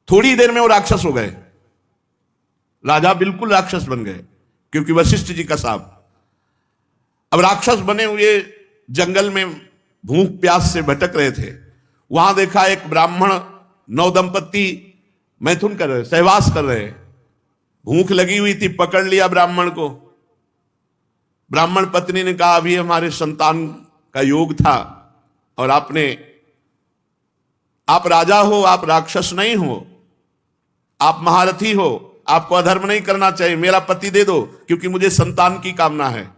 थोड़ी देर में वो राक्षस हो गए, राजा बिल्कुल राक्षस बन गए क्योंकि वशिष्ठ जी का शाप। अब राक्षस बने हुए जंगल में भूख प्यास से भटक रहे थे। वहां देखा एक ब्राह्मण नवदंपति मैथुन कर रहे, सहवास कर रहे। भूख लगी हुई थी, पकड़ लिया ब्राह्मण को। ब्राह्मण पत्नी ने कहा, अभी हमारे संतान का योग था और आप राजा हो, आप राक्षस नहीं हो, आप महारथी हो, आपको अधर्म नहीं करना चाहिए, मेरा पति दे दो क्योंकि मुझे संतान की कामना है।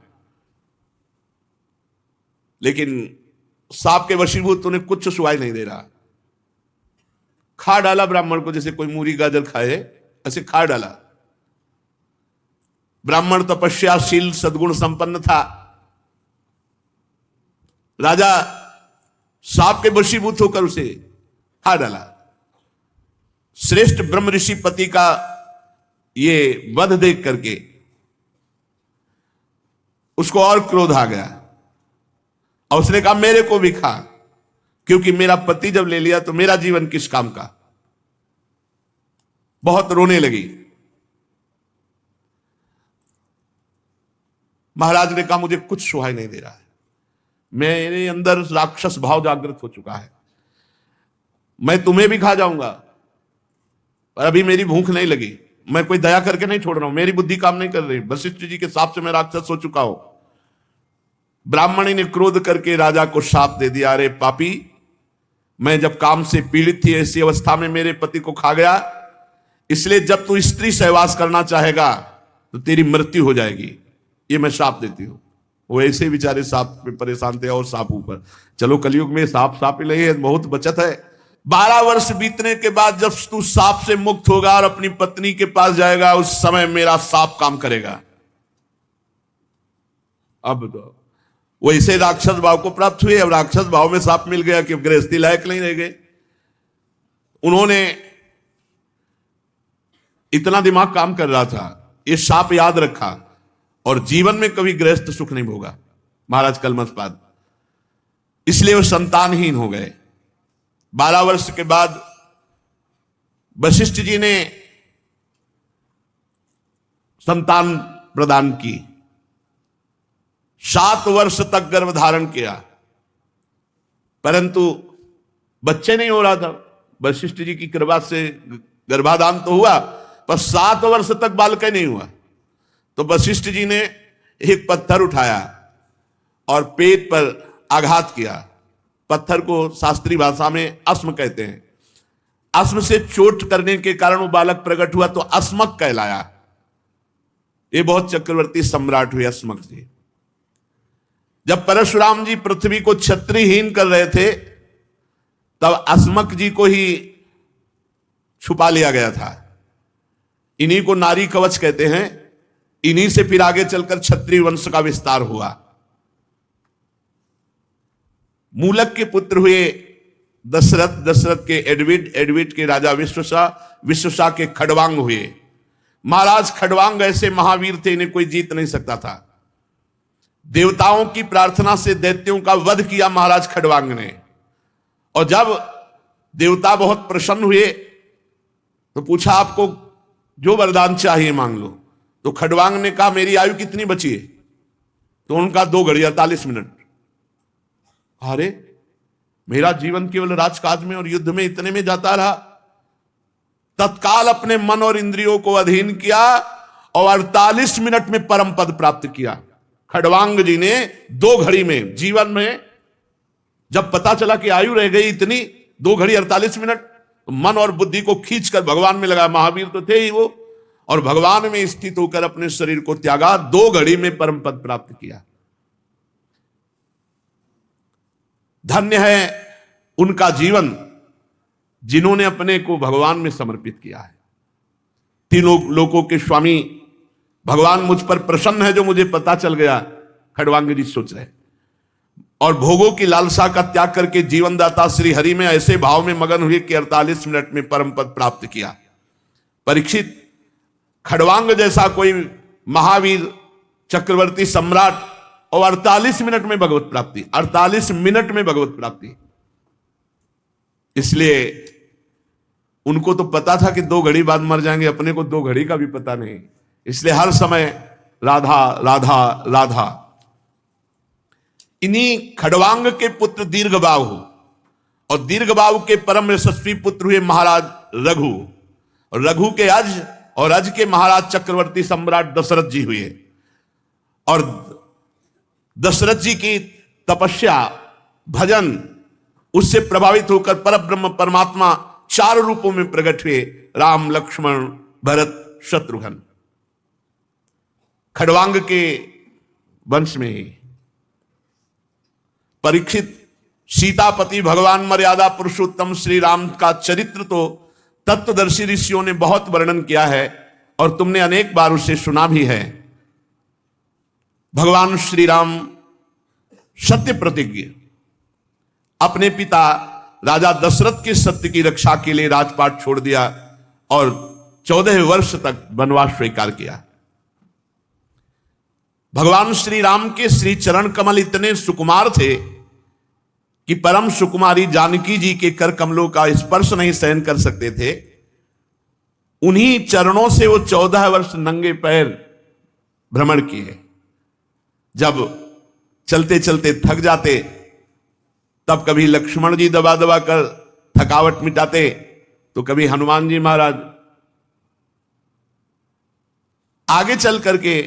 लेकिन सांप के वशीभूत उन्हें कुछ सुनाई नहीं दे रहा। खा डाला ब्राह्मण को, जैसे कोई मूरी गाजर खाए ऐसे खा डाला। ब्राह्मण तपस्याशील सद्गुण संपन्न था। राजा सांप के वशीभूत होकर उसे खा डाला। श्रेष्ठ ब्रह्म ऋषि पति का ये वध देख करके उसको और क्रोध आ गया और उसने कहा, मेरे को भी खा, क्योंकि मेरा पति जब ले लिया तो मेरा जीवन किस काम का। बहुत रोने लगी। महाराज ने कहा, मुझे कुछ सुहाई नहीं दे रहा है, मेरे अंदर राक्षस भाव जागृत हो चुका है, मैं तुम्हें भी खा जाऊंगा, पर अभी मेरी भूख नहीं लगी, मैं कोई दया करके नहीं छोड़ रहा हूं, मेरी बुद्धि काम नहीं कर रही, वशिष्ठ जी के शाप से मैं राक्षस हो चुका हूं। ब्राह्मणी ने क्रोध करके राजा को शाप दे दिया, अरे पापी, मैं जब काम से पीड़ित थी ऐसी अवस्था में मेरे पति को खा गया, इसलिए जब तू स्त्री सहवास करना चाहेगा तो तेरी मृत्यु हो जाएगी, ये मैं शाप देती हूं। वो ऐसे बेचारे सांप पे परेशान थे और सांप ऊपर। चलो कलयुग में सांप सांप ही नहीं है, बहुत बचत है। 12 वर्ष बीतने के बाद जब तू सांप से मुक्त होगा और अपनी पत्नी के पास जाएगा, उस समय मेरा सांप काम करेगा। अब तो वैसे राक्षस भाव को प्राप्त हुए, अब राक्षस भाव में सांप मिल गया कि गृहस्थी लायक नहीं रह गए। उन्होंने इतना दिमाग काम कर रहा था, ये शाप याद रखा और जीवन में कभी गृहस्थ सुख नहीं भोगा महाराज कलमशपाद, इसलिए वो संतानहीन हो गए। 12 वर्ष के बाद वशिष्ठ जी ने संतान प्रदान की, 7 वर्ष तक गर्भ धारण किया, परंतु बच्चे नहीं हो रहा था। वशिष्ठ जी की कृपा से गर्भाधान तो हुआ, पर 7 वर्ष तक बालक नहीं हुआ। तो वशिष्ठ जी ने एक पत्थर उठाया और पेट पर आघात किया। पत्थर को शास्त्रीय भाषा में अस्म कहते हैं। अस्म से चोट करने के कारण वो बालक प्रकट हुआ तो अस्मक कहलाया। ये बहुत चक्रवर्ती सम्राट हुए अस्मक जी। जब परशुराम जी पृथ्वी को क्षत्रियहीन कर रहे थे तब अस्मक जी को ही छुपा लिया गया था। इन्हीं को नारी कवच कहते हैं। इन्हीं से फिर आगे चलकर क्षत्रिय वंश का विस्तार हुआ। मूलक के पुत्र हुए दशरथ, दशरथ के एडविड, एडविड के राजा विश्वशाह, विश्वशाह के खड़वांग हुए। महाराज खड़वांग ऐसे महावीर थे, इन्हें कोई जीत नहीं सकता था। देवताओं की प्रार्थना से दैत्यों का वध किया महाराज खड़वांग ने। और जब देवता बहुत प्रसन्न हुए तो पूछा आपको जो वरदान चाहिए मांग लो। तो खड़वांग ने कहा मेरी आयु कितनी बची है? तो उनका 2 घड़ी 48 मिनट। अरे मेरा जीवन केवल राजकाज में और युद्ध में इतने में जाता रहा। तत्काल अपने मन और इंद्रियों को अधीन किया और 48 मिनट में परम पद प्राप्त किया। खड़वांग जी ने 2 घड़ी में, जीवन में जब पता चला कि आयु रह गई इतनी, 2 घड़ी 48 मिनट, तो मन और बुद्धि को खींचकर भगवान में लगा। महावीर तो थे ही वो, और भगवान में स्थित होकर अपने शरीर को त्यागा। 2 घड़ी में परम पद प्राप्त किया। धन्य है उनका जीवन जिन्होंने अपने को भगवान में समर्पित किया है। तीनों लोकों के स्वामी भगवान मुझ पर प्रसन्न है जो मुझे पता चल गया, खड़वांग जी सोच रहे। और भोगों की लालसा का त्याग करके जीवनदाता श्री हरि में ऐसे भाव में मगन हुए कि 48 मिनट में परम पद प्राप्त किया। परीक्षित, खड़वांग जैसा कोई महावीर चक्रवर्ती सम्राट और 48 मिनट में भगवत प्राप्ति, 48 मिनट में भगवत प्राप्ति। इसलिए उनको तो पता था कि 2 घड़ी बाद मर जाएंगे, अपने को 2 घड़ी का भी पता नहीं। इसलिए हर समय राधा राधा राधा। इन्हीं खड़वांग के पुत्र दीर्घबाहु, और दीर्घबाहु के परम यशस्वी पुत्र हुए महाराज रघु, और रघु के अज, और अज के महाराज चक्रवर्ती सम्राट दशरथ जी हुए। और दशरथ जी की तपस्या, भजन, उससे प्रभावित होकर परब्रह्म परमात्मा 4 रूपों में प्रकट हुए, राम, लक्ष्मण, भरत, शत्रुघ्न। खड़वांग के वंश में ही परीक्षित, सीतापति भगवान मर्यादा पुरुषोत्तम श्री राम का चरित्र तो तत्वदर्शी ऋषियों ने बहुत वर्णन किया है और तुमने अनेक बार उसे सुना भी है। भगवान श्री राम सत्य प्रतिज्ञ, अपने पिता राजा दशरथ के सत्य की रक्षा के लिए राजपाट छोड़ दिया और 14 वर्ष तक वनवास स्वीकार किया। भगवान श्री राम के श्री चरण कमल इतने सुकुमार थे कि परम सुकुमारी जानकी जी के कर कमलों का स्पर्श नहीं सहन कर सकते थे। उन्हीं चरणों से वो 14 वर्ष नंगे पैर भ्रमण किए। जब चलते चलते थक जाते, तब कभी लक्ष्मण जी दबा दबा कर थकावट मिटाते, तो कभी हनुमान जी महाराज। आगे चल करके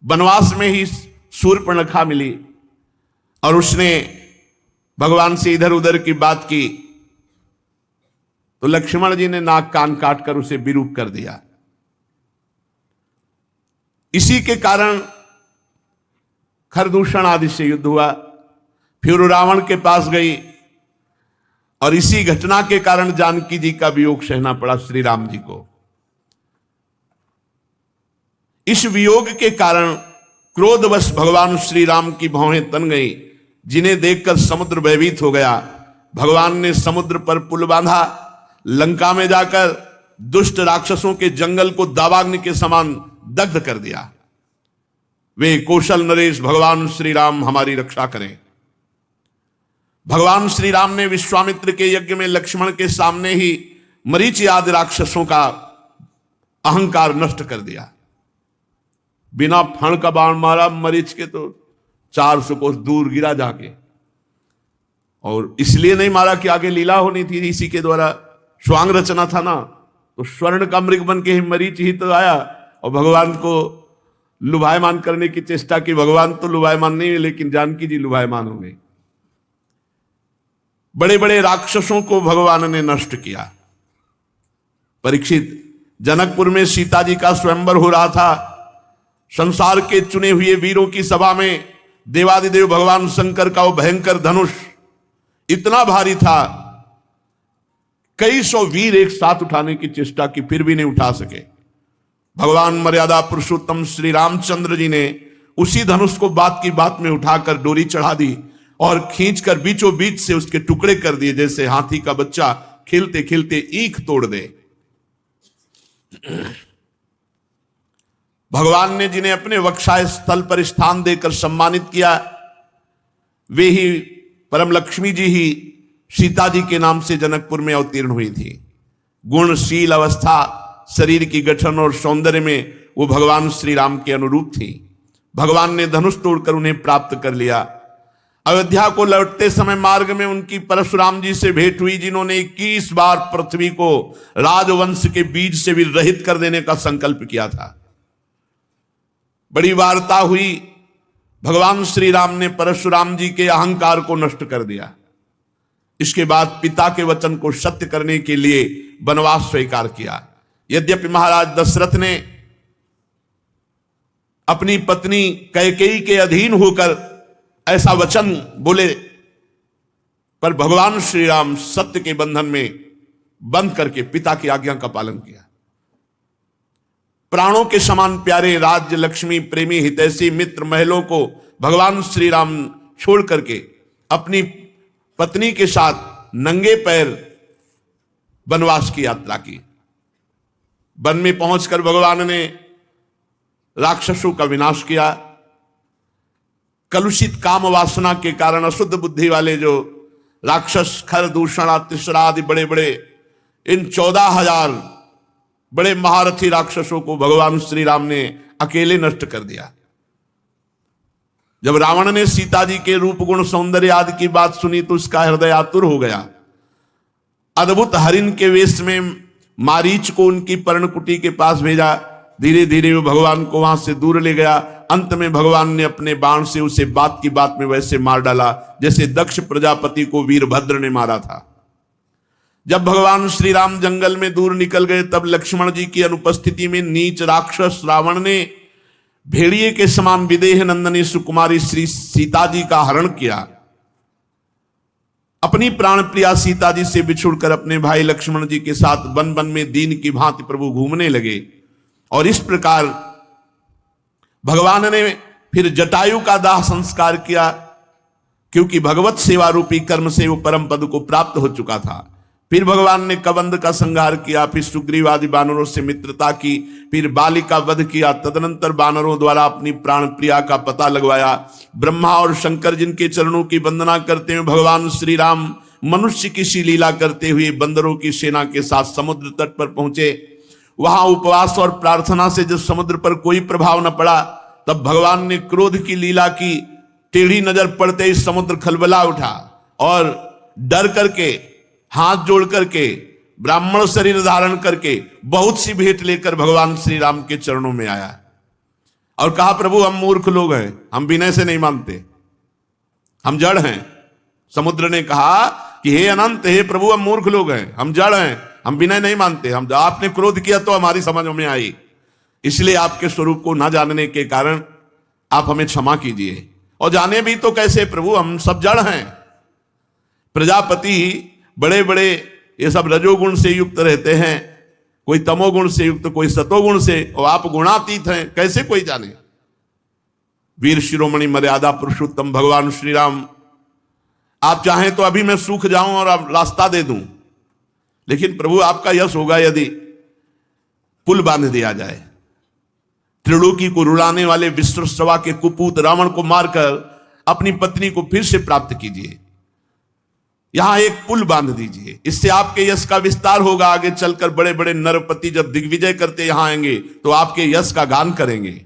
वनवास में ही शूर्पणखा मिली और उसने भगवान से इधर उधर की बात की, तो लक्ष्मण जी ने नाक कान काट कर उसे विरूप कर दिया। इसी के कारण खरदूषण आदि से युद्ध हुआ। फिर रावण के पास गई और इसी घटना के कारण जानकी जी का वियोग सहना पड़ा श्री राम जी को। इस वियोग के कारण क्रोधवश भगवान श्री राम की भौहें तन गई, जिन्हें देखकर समुद्र भयभीत हो गया। भगवान ने समुद्र पर पुल बांधा, लंका में जाकर दुष्ट राक्षसों के जंगल को दावाग्नि के समान दग्ध कर दिया। वे कौशल नरेश भगवान श्री राम हमारी रक्षा करें। भगवान श्री राम ने विश्वामित्र के यज्ञ में लक्ष्मण के सामने ही मरीच आदि राक्षसों का अहंकार नष्ट कर दिया। बिना फण का बाण मारा मरीच के, तो 400 कोस दूर गिरा जाके। और इसलिए नहीं मारा कि आगे लीला होनी थी, इसी के द्वारा स्वांग रचना था ना। तो स्वर्ण का मृग बन के ही मरीच ही तो आया और भगवान को लुभायमान करने की चेष्टा की। भगवान तो लुभायमान नहीं है, लेकिन जानकी जी लुभायमान हो गई। बड़े बड़े राक्षसों को भगवान ने नष्ट किया। परीक्षित, जनकपुर में सीता जी का स्वयंवर हो रहा था। संसार के चुने हुए वीरों की सभा में देवादिदेव भगवान शंकर का वो भयंकर धनुष इतना भारी था, कई सौ वीर एक साथ उठाने की चेष्टा की, फिर भी नहीं उठा सके। भगवान मर्यादा पुरुषोत्तम श्री रामचंद्र जी ने उसी धनुष को बात की बात में उठाकर डोरी चढ़ा दी और खींचकर बीचों बीच से उसके टुकड़े कर दिए, जैसे हाथी का बच्चा खेलते खेलते ईख तोड़ दे। भगवान ने जिन्हें अपने वक्षाय स्थल पर स्थान देकर सम्मानित किया, वे ही परम लक्ष्मी जी ही सीता जी के नाम से जनकपुर में अवतीर्ण हुई थी। गुणशील अवस्था, शरीर की गठन और सौंदर्य में वो भगवान श्री राम के अनुरूप थी। भगवान ने धनुष तोड़कर उन्हें प्राप्त कर लिया। अयोध्या को लौटते समय मार्ग में उनकी परशुराम जी से भेंट हुई, जिन्होंने 21 बार पृथ्वी को राजवंश के बीज से भी रहित कर देने का संकल्प किया था। बड़ी वार्ता हुई। भगवान श्री राम ने परशुराम जी के अहंकार को नष्ट कर दिया। इसके बाद पिता के वचन को सत्य करने के लिए वनवास स्वीकार किया। यद्यपि महाराज दशरथ ने अपनी पत्नी कैकेयी के अधीन होकर ऐसा वचन बोले, पर भगवान श्री राम सत्य के बंधन में बंद करके पिता की आज्ञा का पालन किया। प्राणों के समान प्यारे राज्य, लक्ष्मी, प्रेमी, हितैषी, मित्र, महलों को भगवान श्री राम छोड़ करके अपनी पत्नी के साथ नंगे पैर वनवास की यात्रा की। वन में पहुंचकर भगवान ने राक्षसों का विनाश किया। कलुषित काम वासना के कारण अशुद्ध बुद्धि वाले जो राक्षस खर, दूषण, तिसरा आदि बड़े बड़े इन 14,000 बड़े महारथी राक्षसों को भगवान श्री राम ने अकेले नष्ट कर दिया। जब रावण ने सीता जी के रूप, गुण, सौंदर्य आदि की बात सुनी तो उसका हृदय आतुर हो गया। अद्भुत हरिण के वेश में मारीच को उनकी पर्णकुटी के पास भेजा। धीरे धीरे वो भगवान को वहां से दूर ले गया। अंत में भगवान ने अपने बाण से उसे बात की बात में वैसे मार डाला जैसे दक्ष प्रजापति को वीरभद्र ने मारा था। जब भगवान श्री राम जंगल में दूर निकल गए, तब लक्ष्मण जी की अनुपस्थिति में नीच राक्षस रावण ने भेड़िए के समान विदेह नंदनी सुकुमारी श्री सीता जी का हरण किया। अपनी प्राण प्रिया सीता जी से बिछुड़कर अपने भाई लक्ष्मण जी के साथ वन वन में दीन की भांति प्रभु घूमने लगे। और इस प्रकार भगवान ने फिर जटायु का दाह संस्कार किया, क्योंकि भगवत सेवा रूपी कर्म से वो परम पद को प्राप्त हो चुका था। फिर भगवान ने कबंध का संहार किया, फिर सुग्रीव आदि बानरों से मित्रता की, फिर बाली का वध किया। तदनंतर बानरों द्वारा अपनी प्राण प्रिया का पता लगवाया। ब्रह्मा और शंकर जिनके चरणों की वंदना करते हुए भगवान श्री राम मनुष्य की सी लीला करते हुए बंदरों की सेना के साथ समुद्र तट पर पहुंचे। वहां उपवास और प्रार्थना से जब समुद्र पर कोई प्रभाव न पड़ा, तब भगवान ने क्रोध की लीला की टेढ़ी नजर पड़ते ही समुद्र खलबला उठा और डर करके, हाथ जोड़ करके, ब्राह्मण शरीर धारण करके, बहुत सी भेंट लेकर भगवान श्री राम के चरणों में आया और कहा, प्रभु हम मूर्ख लोग हैं, हम विनय से नहीं मानते, हम जड़ हैं। समुद्र ने कहा कि हे अनंत, हे प्रभु हम मूर्ख लोग हैं, हम जड़ हैं, हम विनय नहीं मानते, हम आपने क्रोध किया तो हमारी समझ में आई, इसलिए आपके स्वरूप को ना जानने के कारण आप हमें क्षमा कीजिए। और जाने भी तो कैसे प्रभु, हम सब जड़ हैं। प्रजापति बड़े बड़े ये सब रजोगुण से युक्त रहते हैं, कोई तमोगुण से युक्त, कोई सतोगुण से, और आप गुणातीत हैं, कैसे कोई जाने। वीर शिरोमणि मर्यादा पुरुषोत्तम भगवान श्री राम, आप चाहें तो अभी मैं सूख जाऊं और आप रास्ता दे दूं, लेकिन प्रभु आपका यश होगा यदि पुल बांध दिया जाए। त्रिलोकी को रुलाने वाले विश्वश्रवा के कुपूत रावण को मारकर अपनी पत्नी को फिर से प्राप्त कीजिए, यहां एक पुल बांध दीजिए, इससे आपके यश का विस्तार होगा। आगे चलकर बड़े बड़े नरपति जब दिग्विजय करते यहां आएंगे तो आपके यश का गान करेंगे।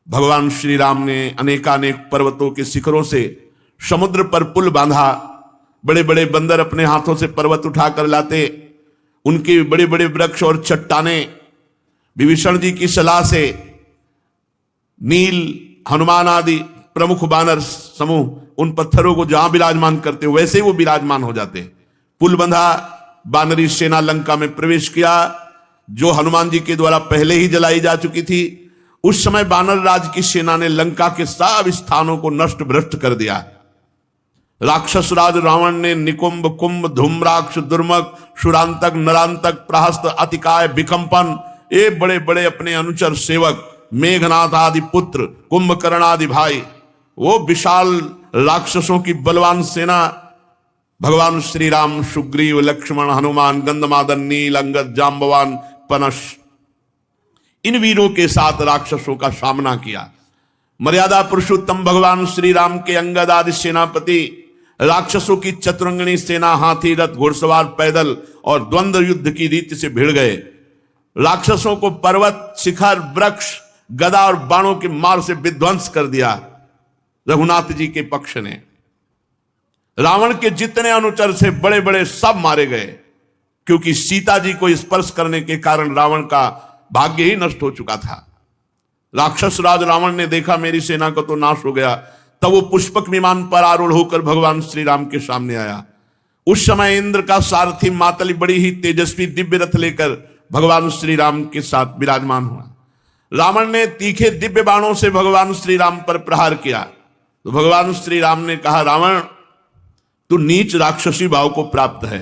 भगवान श्री राम ने अनेकानेक पर्वतों के शिखरों से समुद्र पर पुल बांधा। बड़े बड़े बंदर अपने हाथों से पर्वत उठाकर लाते, उनके बड़े बड़े वृक्ष और चट्टानें विभीषण जी की सलाह से नील, हनुमान आदि प्रमुख बानर समूह उन पत्थरों को जहां विराजमान करते वैसे ही वो विराजमान हो जाते। पुल बंधा, बानरी सेना लंका में प्रवेश किया, जो हनुमान जी के द्वारा पहले ही जलाई जा चुकी थी। उस समय बानर राज की सेना ने लंका के सब स्थानों को नष्ट भ्रष्ट कर दिया। राक्षस राज रावण ने निकुंभ, कुंभ, धूम्राक्ष, दुर्मक, शुरांतक, नरांतक, प्रहस्त, अतिकाय, विकंपन, ये बड़े बड़े अपने अनुचर सेवक, मेघनाथ आदि पुत्र, कुंभकर्ण आदि भाई, वो विशाल राक्षसों की बलवान सेना भगवान श्री राम, सुग्रीव, लक्ष्मण, हनुमान, गंधमादन, नील, अंगद, जांबवान, पनश, इन वीरों के साथ राक्षसों का सामना किया। मर्यादा पुरुषोत्तम भगवान श्री राम के अंगद आदि सेनापति राक्षसों की चतुरंगनी सेना, हाथी, रथ, घुड़सवार, पैदल और द्वंद्व युद्ध की रीति से भिड़ गए। राक्षसों को पर्वत, शिखर, वृक्ष, गदा और बाणों के मार से विध्वंस कर दिया रघुनाथ जी के पक्ष ने। रावण के जितने अनुचर से बड़े बड़े सब मारे गए, क्योंकि सीता जी को स्पर्श करने के कारण रावण का भाग्य ही नष्ट हो चुका था। राक्षस राज रावण ने देखा मेरी सेना का तो नाश हो गया, तब वो पुष्पक विमान पर आरूढ़ होकर भगवान श्री राम के सामने आया। उस समय इंद्र का सारथी मातली बड़ी ही तेजस्वी दिव्य रथ लेकर भगवान श्री राम के साथ विराजमान हुआ। रावण ने तीखे दिव्य बाणों से भगवान श्री राम पर प्रहार किया तो भगवान श्री राम ने कहा, रावण तू नीच राक्षसी भाव को प्राप्त है,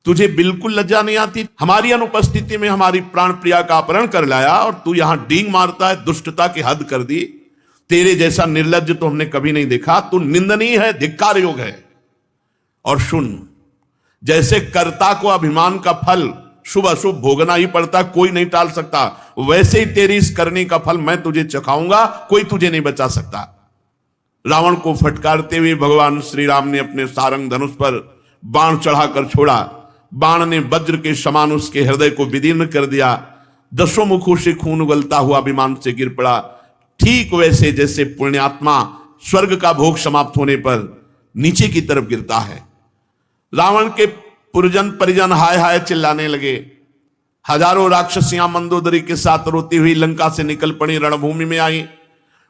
तुझे बिल्कुल लज्जा नहीं आती, हमारी अनुपस्थिति में हमारी प्राण प्रिया का अपहरण कर लाया और तू यहां डींग मारता है, दुष्टता की हद कर दी। तेरे जैसा निर्लज्ज तो हमने कभी नहीं देखा, तू निंदनीय है, धिक्कार योग है। और सुन, जैसे कर्ता को अभिमान का फल शुभ अशुभ भोगना ही पड़ता, कोई नहीं टाल सकता, वैसे ही तेरी इस करने का फल मैं तुझे चखाऊंगा, कोई तुझे नहीं बचा सकता। रावण को फटकारते हुए भगवान श्री राम ने अपने सारंग धनुष पर बाण चढ़ाकर छोड़ा। बाण ने वज्र के समान उसके हृदय को विदीर्ण कर दिया। दसों मुखों से खून उगलता हुआ विमान से गिर पड़ा, ठीक वैसे जैसे पुण्यात्मा स्वर्ग का भोग समाप्त होने पर नीचे की तरफ गिरता है। रावण के पुरजन परिजन हाय हाय चिल्लाने लगे। हजारों राक्षसियां मंदोदरी के साथ रोती हुई लंका से निकल पड़ी, रणभूमि में आई।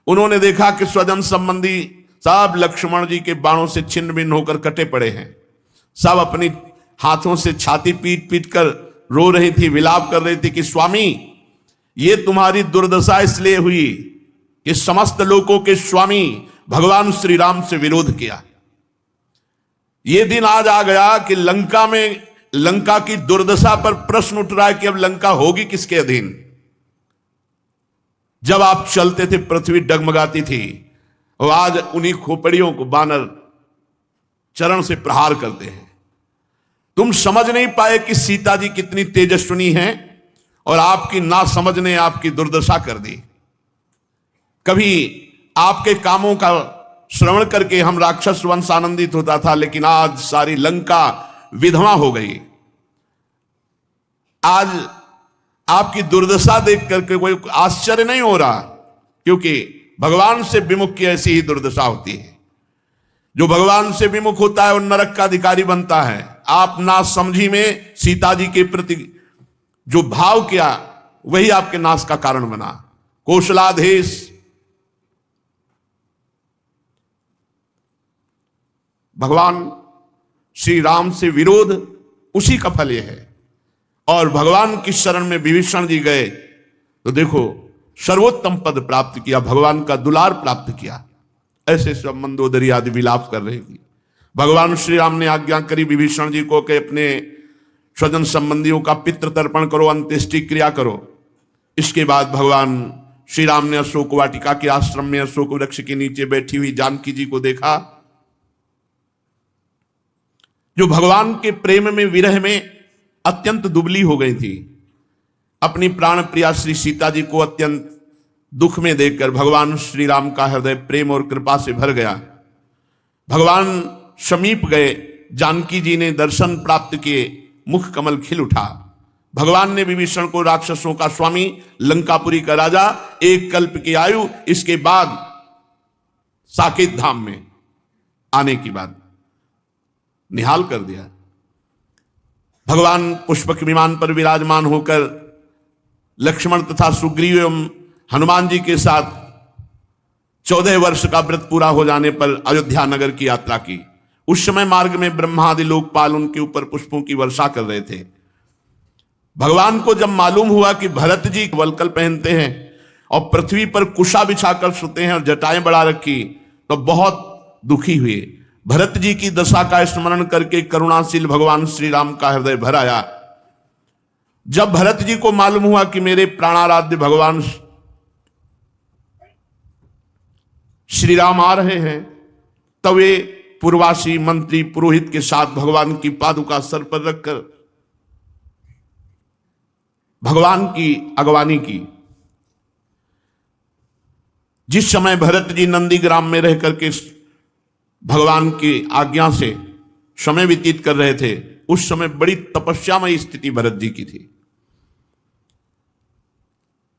उन्होंने देखा कि स्वजन संबंधी सब लक्ष्मण जी के बाणों से छिन्न भिन्न होकर कटे पड़े हैं। सब अपनी हाथों से छाती पीट पीट कर रो रही थी, विलाप कर रही थी कि स्वामी, ये तुम्हारी दुर्दशा इसलिए हुई कि समस्त लोकों के स्वामी भगवान श्री राम से विरोध किया। ये दिन आज आ गया कि लंका में, लंका की दुर्दशा पर प्रश्न उठ रहा है कि अब लंका होगी किसके अधीन। जब आप चलते थे पृथ्वी डगमगाती थी, और आज उन्हीं खोपड़ियों को बानर चरण से प्रहार करते हैं। तुम समझ नहीं पाए कि सीता जी कितनी तेजस्विनी हैं, और आपकी ना समझ ने आपकी दुर्दशा कर दी। कभी आपके कामों का श्रवण करके हम राक्षस वंश आनंदित होता था, लेकिन आज सारी लंका विधवा हो गई। आज आपकी दुर्दशा देख करके कोई आश्चर्य नहीं हो रहा, क्योंकि भगवान से विमुख की ऐसी ही दुर्दशा होती है। जो भगवान से विमुख होता है वो नरक का अधिकारी बनता है। आप ना समझी में सीता जी के प्रति जो भाव किया वही आपके नाश का कारण बना। कौशलाधीश भगवान श्री राम से विरोध, उसी का फल यह है। और भगवान की शरण में विभीषण जी गए तो देखो सर्वोत्तम पद प्राप्त किया, भगवान का दुलार प्राप्त किया। ऐसे सब मंदोदरी आदि विलाप कर रहे थी। भगवान श्री राम ने आज्ञा करी विभीषण जी को कि अपने स्वजन संबंधियों का पितृ तर्पण करो, अंत्येष्टि क्रिया करो। इसके बाद भगवान श्री राम ने अशोक वाटिका के आश्रम में अशोक वृक्ष के नीचे बैठी हुई जानकी जी को देखा, जो भगवान के प्रेम में, विरह में अत्यंत दुबली हो गई थी। अपनी प्राण प्रिया श्री सीता जी को अत्यंत दुख में देखकर भगवान श्री राम का हृदय प्रेम और कृपा से भर गया। भगवान समीप गए, जानकी जी ने दर्शन प्राप्त किए, मुख कमल खिल उठा। भगवान ने विभीषण को राक्षसों का स्वामी, लंकापुरी का राजा, एक कल्प की आयु, इसके बाद साकेत धाम में आने की बात निहाल कर दिया। भगवान पुष्पक विमान पर विराजमान होकर लक्ष्मण तथा सुग्रीव एवं हनुमान जी के साथ 14 वर्ष का व्रत पूरा हो जाने पर अयोध्या नगर की यात्रा की। उस समय मार्ग में ब्रह्मादि लोकपाल उनके ऊपर पुष्पों की वर्षा कर रहे थे। भगवान को जब मालूम हुआ कि भरत जी वलकल पहनते हैं और पृथ्वी पर कुशा बिछाकर सोते हैं और जटाएं बढ़ा रखी, तो बहुत दुखी हुए। भरत जी की दशा का स्मरण करके करुणाशील भगवान श्री राम का हृदय भर आया। जब भरत जी को मालूम हुआ कि मेरे प्राणाराध्य भगवान श्री राम आ रहे हैं, तब वे पूर्वासी मंत्री पुरोहित के साथ भगवान की पादुका सर पर रखकर भगवान की अगवानी की। जिस समय भरत जी नंदीग्राम में रह करके भगवान की आज्ञा से समय व्यतीत कर रहे थे, उस समय बड़ी तपस्यामयी स्थिति भरत जी की थी।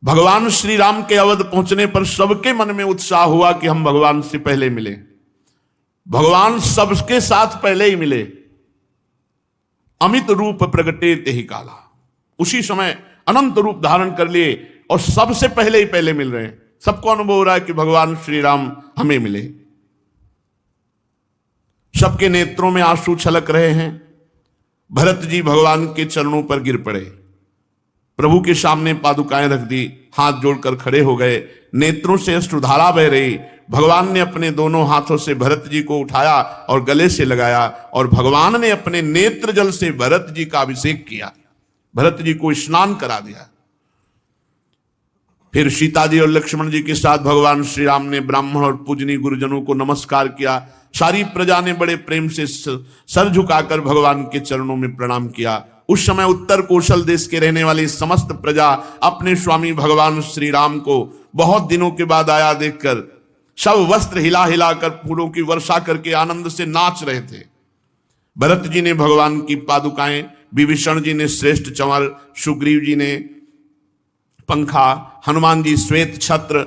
भगवान श्री राम के अवध पहुंचने पर सबके मन में उत्साह हुआ कि हम भगवान से पहले मिले। भगवान सबके साथ पहले ही मिले। अमित रूप प्रगटे तेहि काला, उसी समय अनंत रूप धारण कर लिए और सबसे पहले ही पहले मिल रहे हैं। सबको अनुभव हो रहा है कि भगवान श्री राम हमें मिले। सबके नेत्रों में आंसू छलक रहे हैं। भरत जी भगवान के चरणों पर गिर पड़े, प्रभु के सामने पादुकाएं रख दी, हाथ जोड़कर खड़े हो गए। नेत्रों से अश्रुधारा बह रही। भगवान ने अपने दोनों हाथों से भरत जी को उठाया और गले से लगाया और भगवान ने अपने नेत्र जल से भरत जी का अभिषेक किया, भरत जी को स्नान करा दिया। फिर सीता जी और लक्ष्मण जी के साथ भगवान श्री राम ने ब्राह्मण और पूजनीय गुरुजनों को नमस्कार किया। सारी प्रजा ने बड़े प्रेम से सर झुकाकर भगवान के चरणों में प्रणाम किया। उस समय उत्तर कौशल देश के रहने वाली समस्त प्रजा अपने स्वामी भगवान श्री राम को बहुत दिनों के बाद आया देखकर सब वस्त्र हिला हिलाकर फूलों की वर्षा करके आनंद से नाच रहे थे। भरत जी ने भगवान की पादुकाएं, विभीषण जी ने श्रेष्ठ चंवर, सुग्रीव जी ने पंखा, हनुमान जी श्वेत छत्र,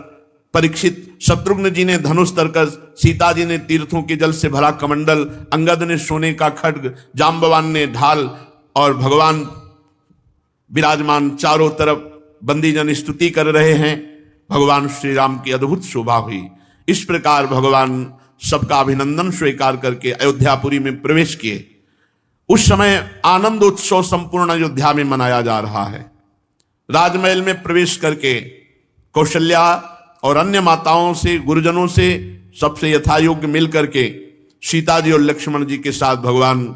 परीक्षित शत्रुघ्न जी ने धनुष तरकस, सीता जी ने तीर्थों के जल से भरा कमंडल, अंगद ने सोने का खड्ग, जाम्बवान ने ढाल और भगवान विराजमान चारों तरफ बंदीजन स्तुति कर रहे हैं। भगवान श्री राम की अद्भुत शोभा हुई। इस प्रकार भगवान सबका अभिनंदन स्वीकार करके अयोध्यापुरी में प्रवेश किए। उस समय आनंदोत्सव संपूर्ण अयोध्या में मनाया जा रहा है। राजमहल में प्रवेश करके कौशल्या और अन्य माताओं से, गुरुजनों से सबसे यथायोग्य मिल करके सीता जी और लक्ष्मण जी के साथ भगवान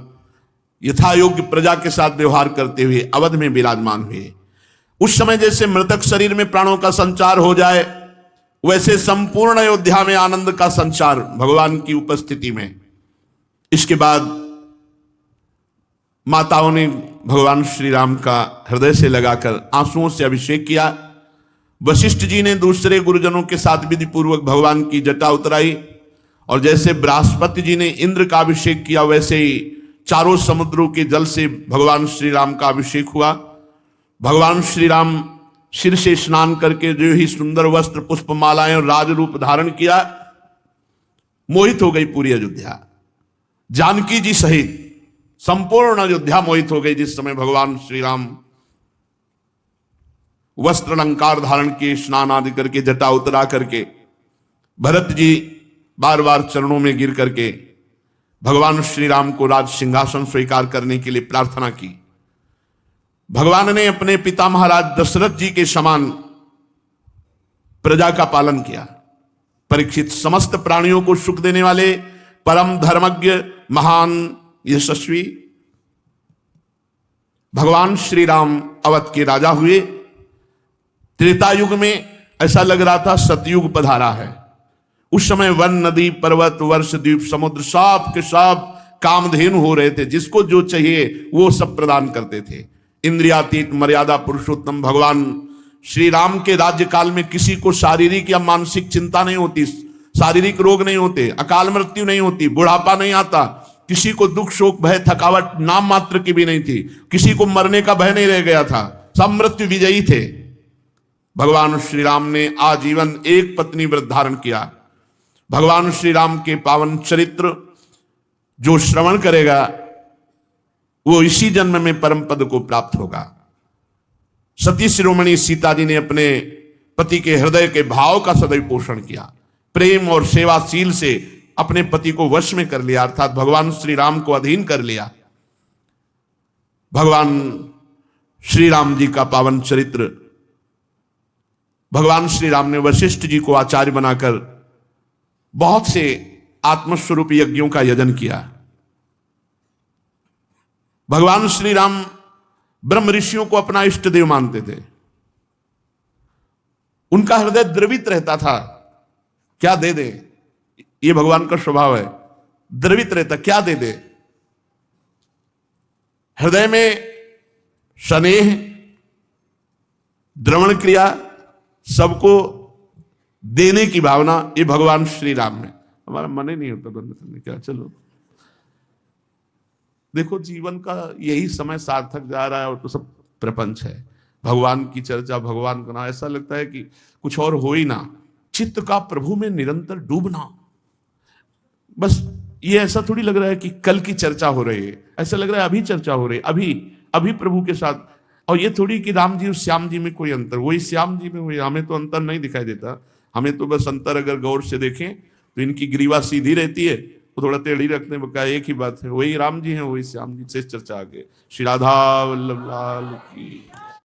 यथायोग्य प्रजा के साथ व्यवहार करते हुए अवध में विराजमान हुए। उस समय जैसे मृतक शरीर में प्राणों का संचार हो जाए, वैसे संपूर्ण अयोध्या में आनंद का संचार भगवान की उपस्थिति में। इसके बाद माताओं ने भगवान श्री राम का हृदय से लगाकर आंसुओं से अभिषेक किया। वशिष्ठ जी ने दूसरे गुरुजनों के साथ विधि पूर्वक भगवान की जटा उतराई और जैसे बृहस्पति जी ने इंद्र का अभिषेक किया, वैसे ही चारों समुद्रों के जल से भगवान श्री राम का अभिषेक हुआ। भगवान श्री राम सिर से स्नान करके जो ही सुंदर वस्त्र पुष्पमालाएं और राज रूप धारण किया, मोहित हो गई पूरी अयोध्या। जानकी जी सहित संपूर्ण अयोध्या मोहित हो गई जिस समय भगवान श्री राम वस्त्र अलंकार धारण किए, स्नान आदि करके, जटा उतरा करके, भरत जी बार बार चरणों में गिर करके भगवान श्री राम को राज सिंहासन स्वीकार करने के लिए प्रार्थना की। भगवान ने अपने पिता महाराज दशरथ जी के समान प्रजा का पालन किया। परीक्षित समस्त प्राणियों को सुख देने वाले परम धर्मज्ञ महान यशस्वी भगवान श्री राम अवध के राजा हुए। त्रेता युग में ऐसा लग रहा था सतयुग पधारा है। उस समय वन, नदी, पर्वत, वर्ष, द्वीप, समुद्र सब के सब कामधेनु हो रहे थे। जिसको जो चाहिए वो सब प्रदान करते थे। इंद्रियातीत मर्यादा पुरुषोत्तम भगवान श्री राम के राज्य काल में किसी को शारीरिक या मानसिक चिंता नहीं होती, शारीरिक रोग नहीं होते, अकाल मृत्यु नहीं होती, बुढ़ापा नहीं आता, किसी को दुख शोक भय थकावट नाम मात्र की भी नहीं थी, किसी को मरने का भय नहीं रह गया था, सब मृत्यु विजयी थे। भगवान श्री राम ने आजीवन एक पत्नी व्रत धारण किया। भगवान श्री राम के पावन चरित्र जो श्रवण करेगा वो इसी जन्म में परम पद को प्राप्त होगा। सती शिरोमणि सीता जी ने अपने पति के हृदय के भाव का सदैव पोषण किया। प्रेम और सेवाशील से अपने पति को वश में कर लिया, अर्थात भगवान श्री राम को अधीन कर लिया। भगवान श्री राम जी का पावन चरित्र, भगवान श्री राम ने वशिष्ठ जी को आचार्य बनाकर बहुत से आत्मस्वरूप यज्ञों का यजन किया। भगवान श्री राम ब्रह्म ऋषियों को अपना इष्ट देव मानते थे। उनका हृदय द्रवित रहता था, क्या दे दे, ये भगवान का स्वभाव है, द्रवित रहता, क्या दे दे। हृदय में स्नेह, द्रवण क्रिया, सबको देने की भावना, ये भगवान श्री राम में। हमारा मन ही नहीं होता बंद करने का। चलो देखो, जीवन का यही समय सार्थक जा रहा है और तो सब प्रपंच है। भगवान की चर्चा, भगवान का नाम, ऐसा लगता है कि कुछ और हो ही ना। चित्त का प्रभु में निरंतर डूबना, बस ये ऐसा थोड़ी लग रहा है कि कल की चर्चा हो रही है, ऐसा लग रहा है अभी चर्चा हो रही है, अभी प्रभु के साथ। और ये थोड़ी कि राम जी और श्याम जी में कोई अंतर, वही श्याम जी में वही, हमें तो अंतर नहीं दिखाई देता। हमें तो बस अंतर अगर गौर से देखें तो इनकी ग्रीवा सीधी रहती है, वो थोड़ा टेढ़ी रखने में, एक ही बात है, वही राम जी हैं, वही श्याम जी से चर्चा आगे। श्री राधा वल्लभ लाल की।